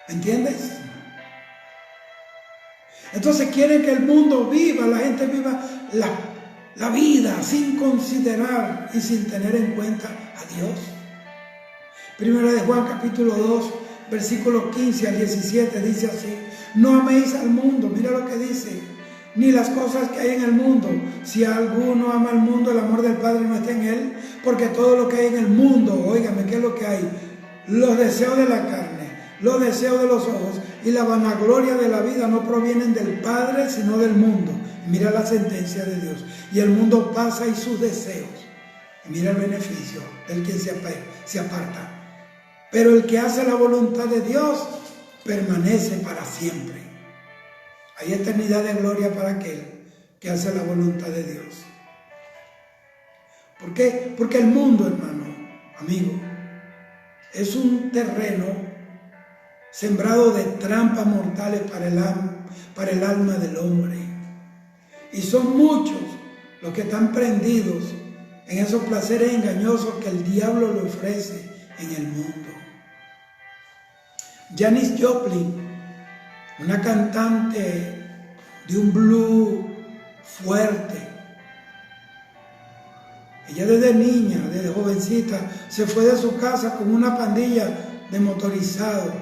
¿Entiendes? Entonces quieren que el mundo viva, la gente viva la vida sin considerar y sin tener en cuenta a Dios. Primera de Juan capítulo 2, versículos 15 al 17 dice así: no améis al mundo, mira lo que dice, ni las cosas que hay en el mundo. Si alguno ama al mundo, el amor del Padre no está en él, porque todo lo que hay en el mundo, óigame, ¿qué es lo que hay? Los deseos de la carne, los deseos de los ojos y la vanagloria de la vida no provienen del Padre, sino del mundo. Y mira la sentencia de Dios. Y el mundo pasa y sus deseos. Y mira el beneficio del que se aparta. Pero el que hace la voluntad de Dios permanece para siempre. Hay eternidad de gloria para aquel que hace la voluntad de Dios. ¿Por qué? Porque el mundo, hermano, amigo, es un terreno sembrado de trampas mortales para el alma del hombre. Y son muchos los que están prendidos en esos placeres engañosos que el diablo le ofrece en el mundo. Janis Joplin, una cantante de un blues fuerte, ella desde niña, desde jovencita, se fue de su casa con una pandilla de motorizados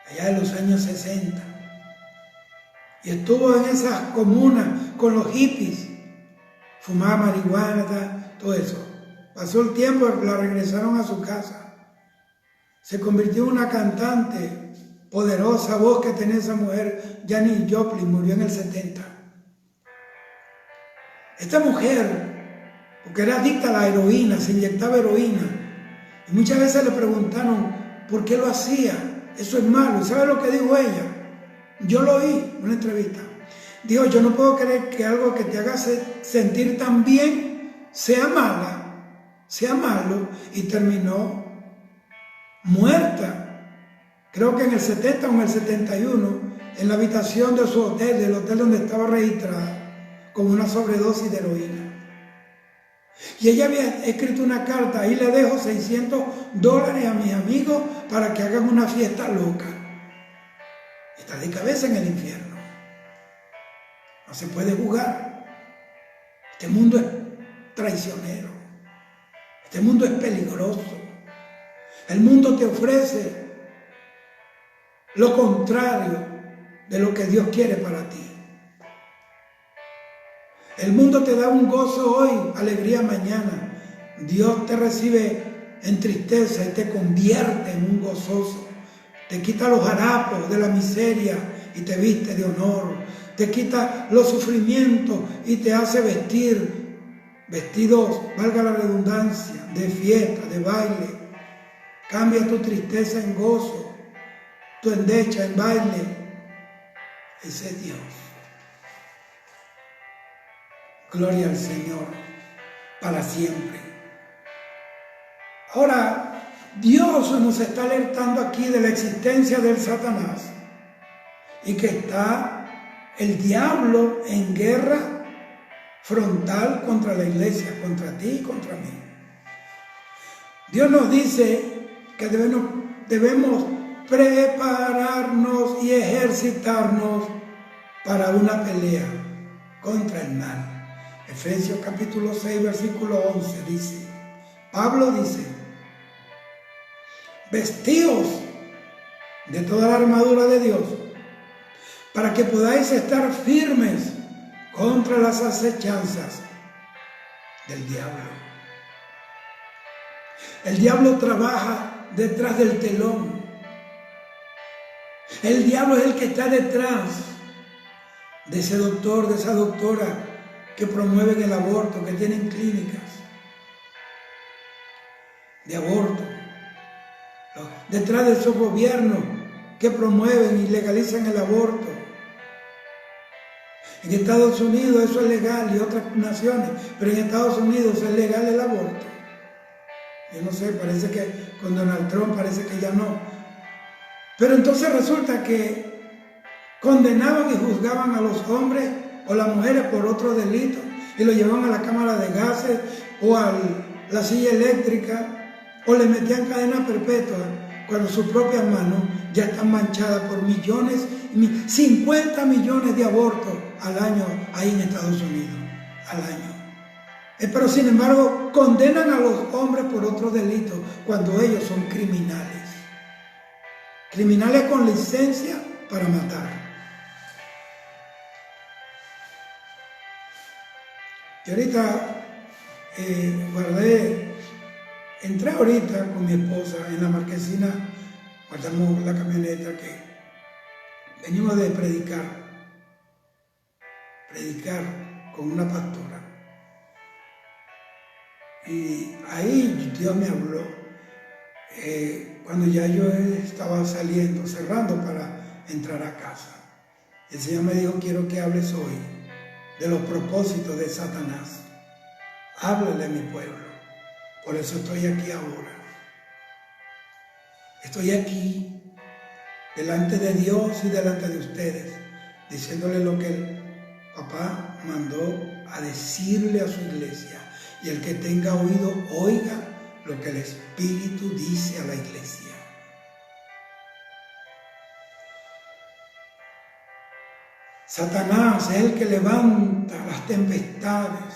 allá de los años 60. Y estuvo en esas comunas con los hippies, fumaba marihuana, todo eso. Pasó el tiempo, la regresaron a su casa. Se convirtió en una cantante, poderosa voz que tenía esa mujer. Janis Joplin murió en el 70. Esta mujer, porque era adicta a la heroína, se inyectaba heroína. Y muchas veces le preguntaron por qué lo hacía. Eso es malo. ¿Sabe lo que dijo ella? Yo lo oí en una entrevista. Dijo: yo no puedo creer que algo que te haga sentir tan bien sea mala, sea malo. Y terminó muerta, creo que en el 70 o en el 71, en la habitación de su hotel, del hotel donde estaba registrada, con una sobredosis de heroína. Y ella había escrito una carta: ahí le dejo $600 a mis amigos para que hagan una fiesta loca. Está de cabeza en el infierno. No se puede jugar. Este mundo es traicionero. Este mundo es peligroso. El mundo te ofrece lo contrario de lo que Dios quiere para ti. El mundo te da un gozo hoy, alegría mañana. Dios te recibe en tristeza y te convierte en un gozoso. Te quita los harapos de la miseria y te viste de honor. Te quita los sufrimientos y te hace vestir vestidos, valga la redundancia, de fiesta, de baile. Cambia tu tristeza en gozo, tu endecha en baile. Ese es Dios. Gloria al Señor para siempre. Ahora, Dios nos está alertando aquí de la existencia del Satanás y que está el diablo en guerra frontal contra la iglesia, contra ti y contra mí. Dios nos dice que debemos prepararnos y ejercitarnos para una pelea contra el mal. Efesios capítulo 6, versículo 11 dice, Pablo dice, vestíos de toda la armadura de Dios, para que podáis estar firmes contra las acechanzas del diablo. El diablo trabaja detrás del telón. El diablo es el que está detrás de ese doctor, de esa doctora que promueven el aborto, que tienen clínicas de aborto. Detrás de esos gobiernos que promueven y legalizan el aborto. En Estados Unidos eso es legal y otras naciones, pero en Estados Unidos es legal el aborto. Yo no sé, parece que con Donald Trump parece que ya no. Pero entonces resulta que condenaban y juzgaban a los hombres o las mujeres por otro delito y lo llevaban a la cámara de gases o a la silla eléctrica o le metían cadena perpetua cuando sus propias manos ya están manchadas por millones, 50 millones de abortos al año ahí en Estados Unidos, al año. Pero sin embargo condenan a los hombres por otro delito cuando ellos son criminales. Criminales con licencia para matar. Y ahorita entré ahorita con mi esposa en la marquesina, guardamos la camioneta que venimos de predicar con una pastora. Y ahí Dios me habló, cuando ya yo estaba saliendo, cerrando para entrar a casa. El Señor me dijo, quiero que hables hoy de los propósitos de Satanás. Háblale a mi pueblo. Por eso estoy aquí ahora. Estoy aquí delante de Dios y delante de ustedes, diciéndole lo que el papá mandó a decirle a su iglesia. Y el que tenga oído, oiga lo que el Espíritu dice a la iglesia. Satanás es el que levanta las tempestades,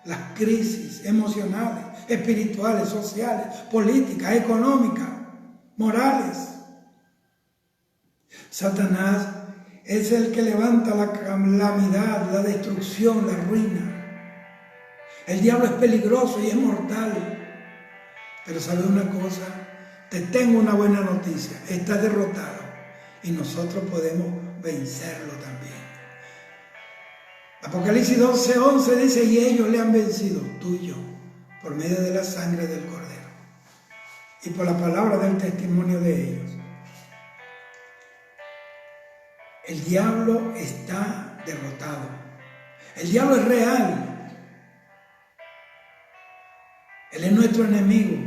las crisis emocionales, espirituales, sociales, políticas, económicas, morales. Satanás es el que levanta la calamidad, la destrucción, la ruina. El diablo es peligroso y es mortal. Pero ¿sabes una cosa? Te tengo una buena noticia. Está derrotado y nosotros podemos vencerlo también. Apocalipsis 12:11 dice, y ellos le han vencido, tú y yo, por medio de la sangre del Cordero y por la palabra del testimonio de ellos. El diablo está derrotado. El diablo es real. Él es nuestro enemigo.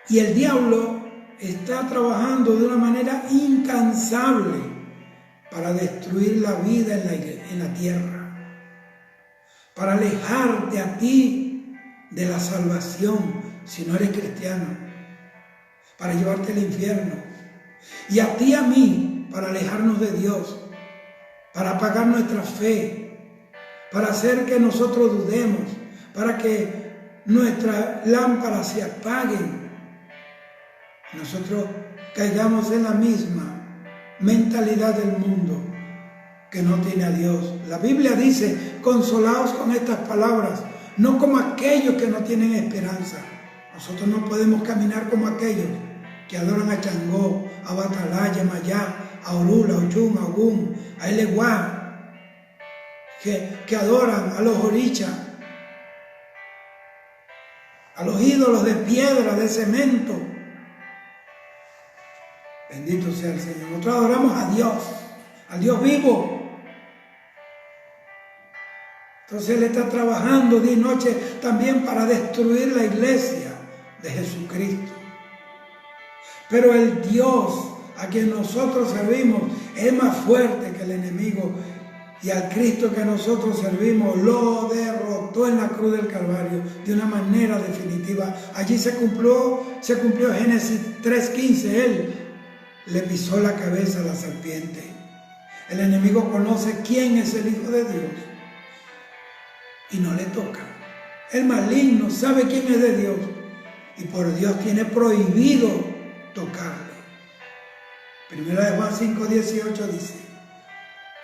Y el diablo está trabajando de una manera incansable para destruir la vida en la tierra, para alejarte a ti de la salvación si no eres cristiano, para llevarte al infierno, y a ti y a mí para alejarnos de Dios, para apagar nuestra fe, para hacer que nosotros dudemos, para que nuestras lámparas se apaguen, nosotros caigamos en la misma mentalidad del mundo que no tiene a Dios. La Biblia dice: consolaos con estas palabras, no como aquellos que no tienen esperanza. Nosotros no podemos caminar como aquellos que adoran a Changó, a Batalá, a Yemayá, a Orula, a Ochum, a Ogún, a Eleguá, que adoran a los orichas, a los ídolos de piedra, de cemento. Bendito sea el Señor. Nosotros adoramos a Dios, al Dios vivo. Entonces Él está trabajando día y noche también para destruir la iglesia de Jesucristo. Pero el Dios a quien nosotros servimos es más fuerte que el enemigo, y al Cristo que nosotros servimos lo derrotó en la cruz del Calvario de una manera definitiva. Allí se cumplió Génesis 3:15. Él le pisó la cabeza a la serpiente. El enemigo conoce quién es el Hijo de Dios y no le toca. El maligno sabe quién es de Dios y por Dios tiene prohibido tocarle. Primera de Juan 5:18 dice: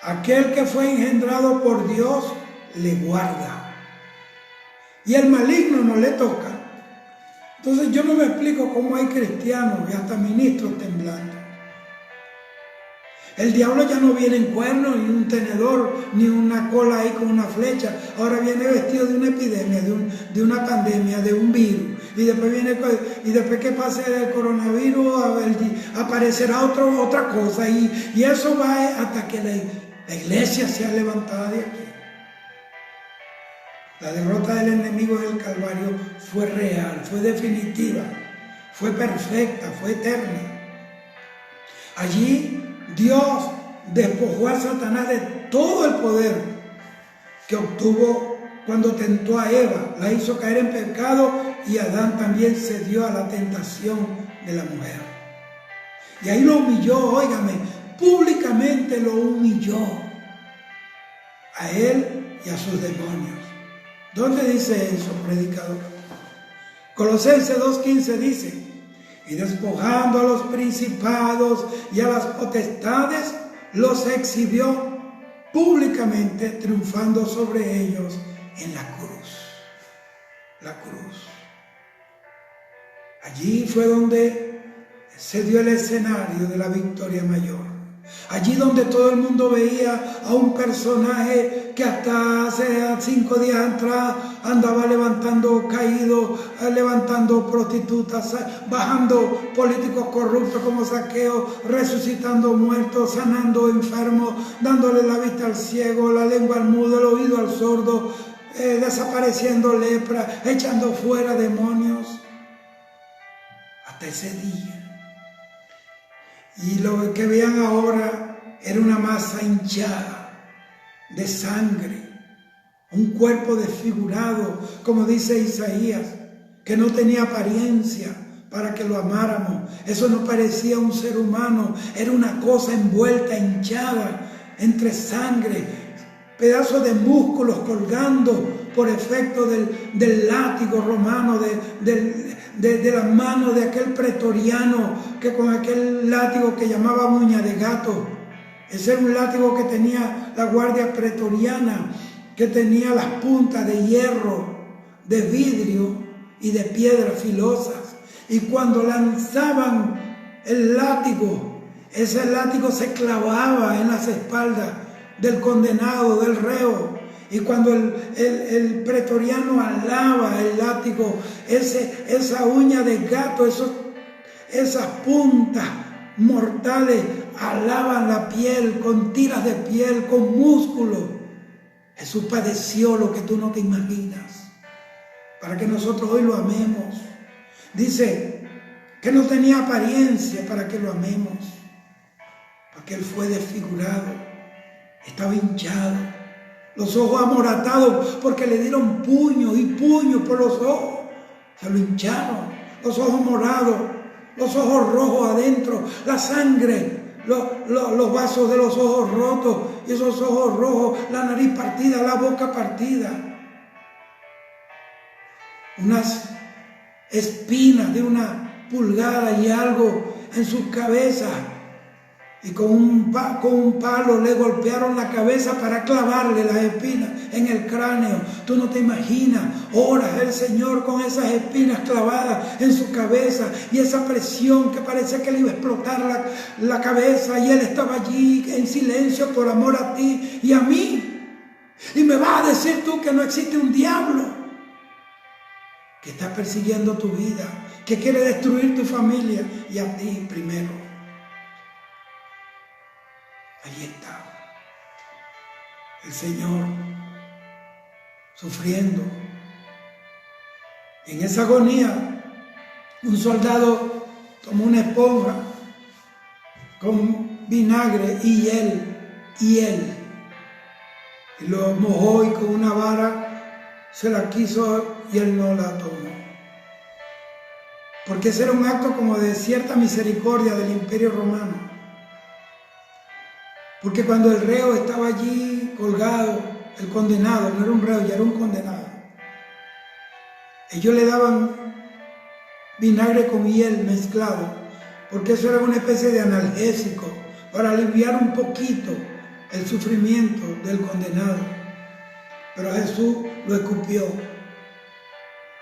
aquel que fue engendrado por Dios le guarda y el maligno no le toca. Entonces yo no me explico cómo hay cristianos y hasta ministros temblando. El diablo ya no viene en cuernos, ni un tenedor, ni una cola ahí con una flecha. Ahora viene vestido de una epidemia, de una pandemia, de un virus. Y después que pase el coronavirus, aparecerá otra cosa. Y eso va hasta que la iglesia sea levantada de aquí. La derrota del enemigo en el Calvario fue real, fue definitiva, fue perfecta, fue eterna. Allí Dios despojó a Satanás de todo el poder que obtuvo cuando tentó a Eva, la hizo caer en pecado, y Adán también cedió a la tentación de la mujer. Y ahí lo humilló, óigame, públicamente lo humilló a él y a sus demonios. ¿Dónde dice eso, predicador? Colosenses 2:15 dice: y despojando a los principados y a las potestades, los exhibió públicamente, triunfando sobre ellos en la cruz. La cruz. Allí fue donde se dio el escenario de la victoria mayor. Allí donde todo el mundo veía a un personaje que hasta hace 5 días atrás andaba levantando caídos, levantando prostitutas, bajando políticos corruptos como Zaqueo, resucitando muertos, sanando enfermos, dándole la vista al ciego, la lengua al mudo, el oído al sordo, desapareciendo lepra, echando fuera demonios. Hasta ese día. Y lo que veían ahora era una masa hinchada de sangre, un cuerpo desfigurado, como dice Isaías, que no tenía apariencia para que lo amáramos. Eso no parecía un ser humano, era una cosa envuelta, hinchada, entre sangre, pedazos de músculos colgando por efecto del látigo romano, de la mano de aquel pretoriano, que con aquel látigo que llamaba uña de gato. Ese era un látigo que tenía la guardia pretoriana, que tenía las puntas de hierro, de vidrio y de piedras filosas. Y cuando lanzaban el látigo, ese látigo se clavaba en las espaldas del condenado, del reo. Y cuando el pretoriano alaba el látigo, esa uña de gato, esas puntas mortales alaban la piel, con tiras de piel, con músculo. Jesús padeció lo que tú no te imaginas, para que nosotros hoy lo amemos. Dice que no tenía apariencia para que lo amemos, porque Él fue desfigurado, estaba hinchado, los ojos amoratados porque le dieron puño y puño por los ojos, se lo hincharon, los ojos morados, los ojos rojos adentro, la sangre, los vasos de los ojos rotos, y esos ojos rojos, la nariz partida, la boca partida, unas espinas de una pulgada y algo en sus cabezas, y con un palo le golpearon la cabeza para clavarle las espinas en el cráneo. Tú no te imaginas horas el Señor con esas espinas clavadas en su cabeza y esa presión que parecía que le iba a explotar la cabeza, y Él estaba allí en silencio por amor a ti y a mí. Y me vas a decir tú que no existe un diablo que está persiguiendo tu vida, que quiere destruir tu familia y a ti primero. Ahí está el Señor sufriendo. En esa agonía, un soldado tomó una esponja con vinagre y lo mojó, y con una vara se la quiso y él no la tomó. Porque ese era un acto como de cierta misericordia del Imperio Romano. Porque cuando el reo estaba allí colgado, el condenado, no era un reo, ya era un condenado, ellos le daban vinagre con hiel mezclado, porque eso era una especie de analgésico para aliviar un poquito el sufrimiento del condenado. Pero Jesús lo escupió.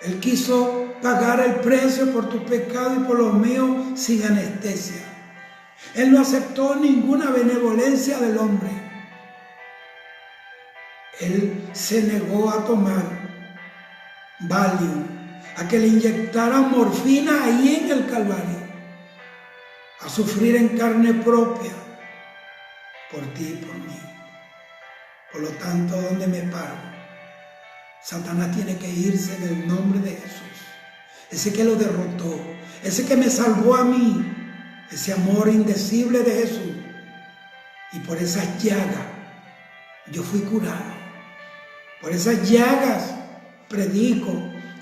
Él quiso pagar el precio por tu pecado y por los míos sin anestesia. Él no aceptó ninguna benevolencia del hombre. Él se negó a tomar Valium, a que le inyectaran morfina ahí en el Calvario, a sufrir en carne propia por ti y por mí. Por lo tanto, ¿dónde me paro? Satanás tiene que irse en el nombre de Jesús. Ese que lo derrotó, ese que me salvó a mí, ese amor indecible de Jesús. Y por esas llagas yo fui curado. Por esas llagas predico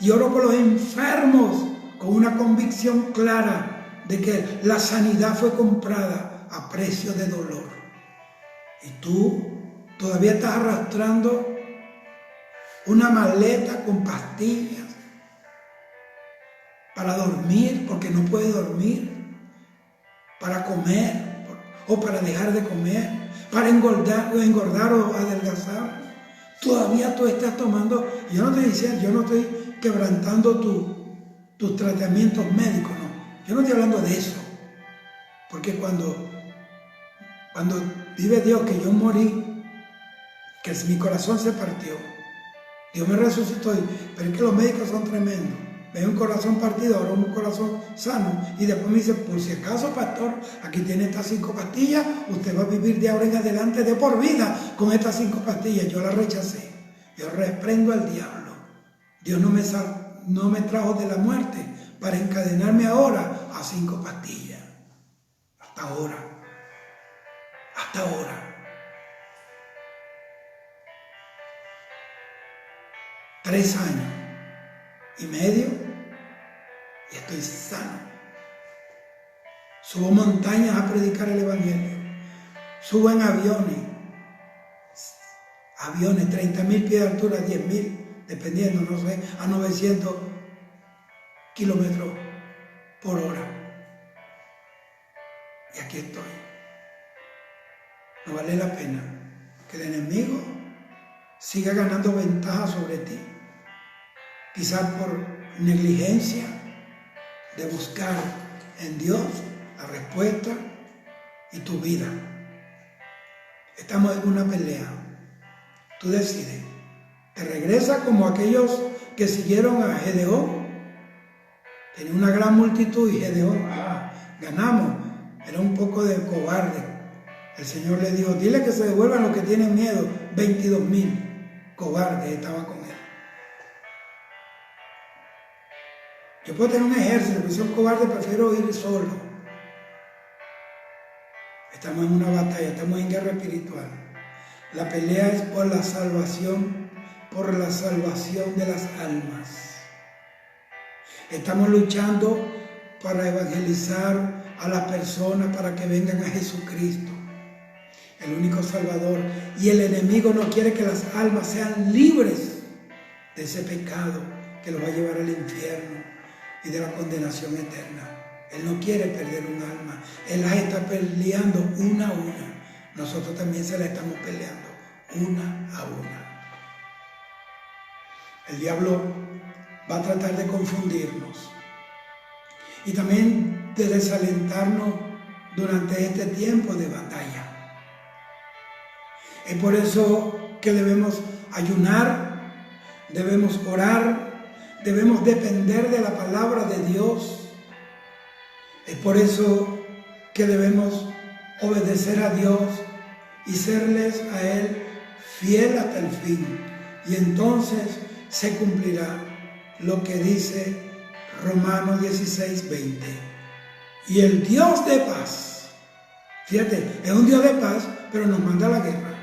y oro por los enfermos con una convicción clara de que la sanidad fue comprada a precio de dolor. Y tú todavía estás arrastrando una maleta con pastillas para dormir porque no puedes dormir, para comer o para dejar de comer, para engordar o adelgazar. Todavía tú estás tomando, yo no estoy quebrantando tus tratamientos médicos, no. Yo no estoy hablando de eso. Porque cuando vive Dios, que yo morí, que mi corazón se partió, Dios me resucitó, pero es que los médicos son tremendos. Ve un corazón partido, ahora un corazón sano. Y después me dice, por si acaso, pastor, aquí tiene estas 5 pastillas, usted va a vivir de ahora en adelante de por vida con estas 5 pastillas. Yo las rechacé. Yo reprendo al diablo. Dios no me trajo de la muerte para encadenarme ahora a 5 pastillas. Hasta ahora. Hasta ahora. 3 años y medio y estoy sano. Subo montañas a predicar el evangelio. Subo en aviones, 30.000 pies de altura, 10.000, dependiendo, no sé, a 900 kilómetros por hora. Y aquí estoy. No vale la pena que el enemigo siga ganando ventaja sobre ti. Quizás por negligencia de buscar en Dios la respuesta y tu vida. Estamos en una pelea. Tú decides. Te regresas como aquellos que siguieron a Gedeón. Tenía una gran multitud y Gedeón, ganamos. Era un poco de cobarde. El Señor le dijo, dile que se devuelvan los que tienen miedo. 22.000 cobardes estaban con él. Yo puedo tener un ejército, pero si soy cobarde, prefiero ir solo. Estamos en una batalla, estamos en guerra espiritual. La pelea es por la salvación de las almas. Estamos luchando para evangelizar a las personas para que vengan a Jesucristo, el único Salvador. Y el enemigo no quiere que las almas sean libres de ese pecado que los va a llevar al infierno y de la condenación eterna. Él no quiere perder un alma. Él las está peleando una a una. Nosotros también se la estamos peleando una a una. El diablo va a tratar de confundirnos y también de desalentarnos durante este tiempo de batalla. Es por eso que debemos ayunar, debemos orar, debemos depender de la palabra de Dios. Es por eso que debemos obedecer a Dios y serles a Él fiel hasta el fin. Y entonces se cumplirá lo que dice Romanos 16:20. Y el Dios de paz, fíjate, es un Dios de paz, pero nos manda a la guerra.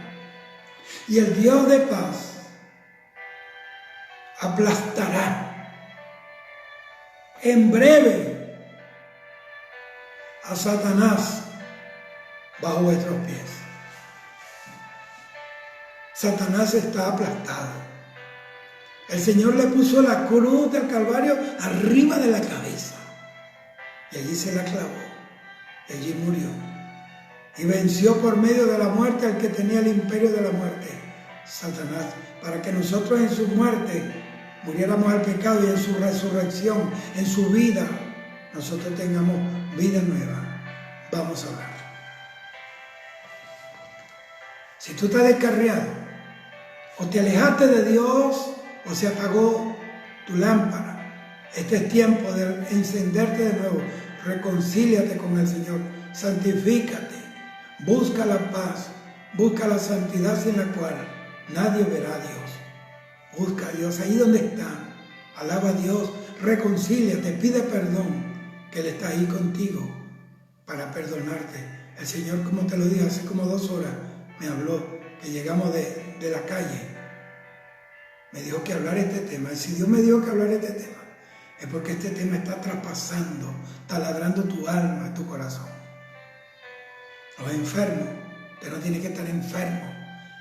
Y el Dios de paz aplastará en breve a Satanás bajo vuestros pies. Satanás está aplastado. El Señor le puso la cruz del Calvario arriba de la cabeza. Y allí se la clavó. Y allí murió. Y venció por medio de la muerte al que tenía el imperio de la muerte, Satanás, para que nosotros en su muerte muriéramos al pecado y en su resurrección, en su vida, nosotros tengamos vida nueva. Vamos a orar. Si tú estás descarriado, o te alejaste de Dios, o se apagó tu lámpara, este es tiempo de encenderte de nuevo. Reconcíliate con el Señor, santifícate, busca la paz, busca la santidad sin la cual nadie verá a Dios. Busca a Dios ahí donde está, alaba a Dios, reconcíliate, pide perdón, que Él está ahí contigo para perdonarte. El Señor, como te lo dije hace como 2 horas, me habló que llegamos de la calle. Me dijo que hablar este tema. Y si Dios me dijo que hablar este tema, es porque este tema está traspasando, taladrando tu alma, tu corazón. Los enfermos, usted no tiene que estar enfermo.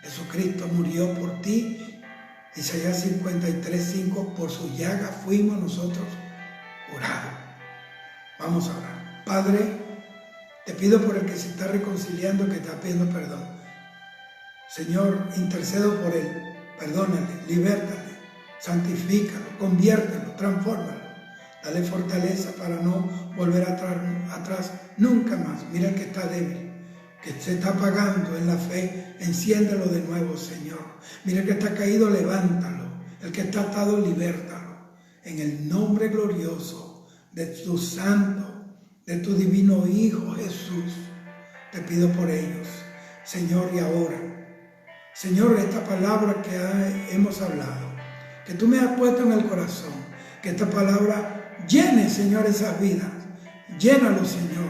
Jesucristo murió por ti. Isaías 53:5, por su llaga fuimos nosotros curados. Vamos a orar. Padre, te pido por el que se está reconciliando, que está pidiendo perdón. Señor, intercedo por él. Perdónale, libértale, santifícalo, conviértelo, transfórmalo. Dale fortaleza para no volver atrás nunca más. Mira el que está débil, que se está apagando en la fe, enciéndelo de nuevo, Señor. Mira el que está caído, levántalo. El que está atado, libértalo. En el nombre glorioso de tu santo, de tu divino Hijo Jesús, te pido por ellos, Señor, y ahora. Señor, esta palabra que hemos hablado, que tú me has puesto en el corazón, que esta palabra llene, Señor, esas vidas. Llénalo, Señor.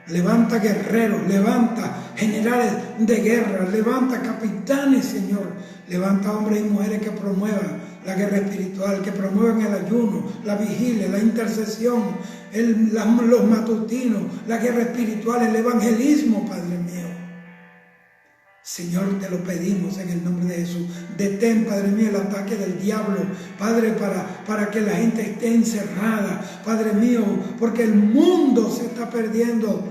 Levanta guerreros, levanta generales de guerra, levanta capitanes, Señor. Levanta hombres y mujeres que promuevan la guerra espiritual, que promuevan el ayuno, la vigilia, la intercesión, los matutinos, la guerra espiritual, el evangelismo, Padre mío. Señor, te lo pedimos en el nombre de Jesús. Detén, Padre mío, el ataque del diablo, Padre, para que la gente esté encerrada, Padre mío, porque el mundo se está perdiendo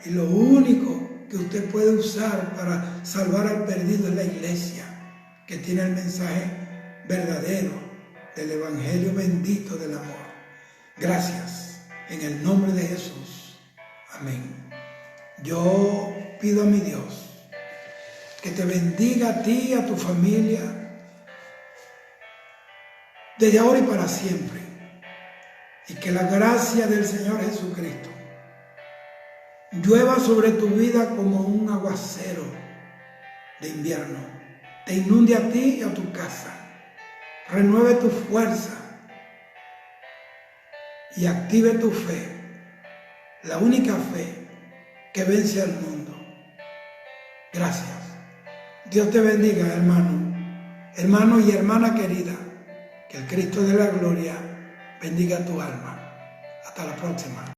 y lo único que usted puede usar para salvar al perdido es la iglesia, que tiene el mensaje verdadero del evangelio bendito del amor. Gracias, en el nombre de Jesús. Amén. Yo pido a mi Dios que te bendiga a ti y a tu familia desde ahora y para siempre. Y que la gracia del Señor Jesucristo llueva sobre tu vida como un aguacero de invierno. Te inunde a ti y a tu casa. Renueve tu fuerza y active tu fe, la única fe que vence al mundo. Gracias. Dios te bendiga, hermano y hermana querida. Que el Cristo de la gloria bendiga tu alma. Hasta la próxima.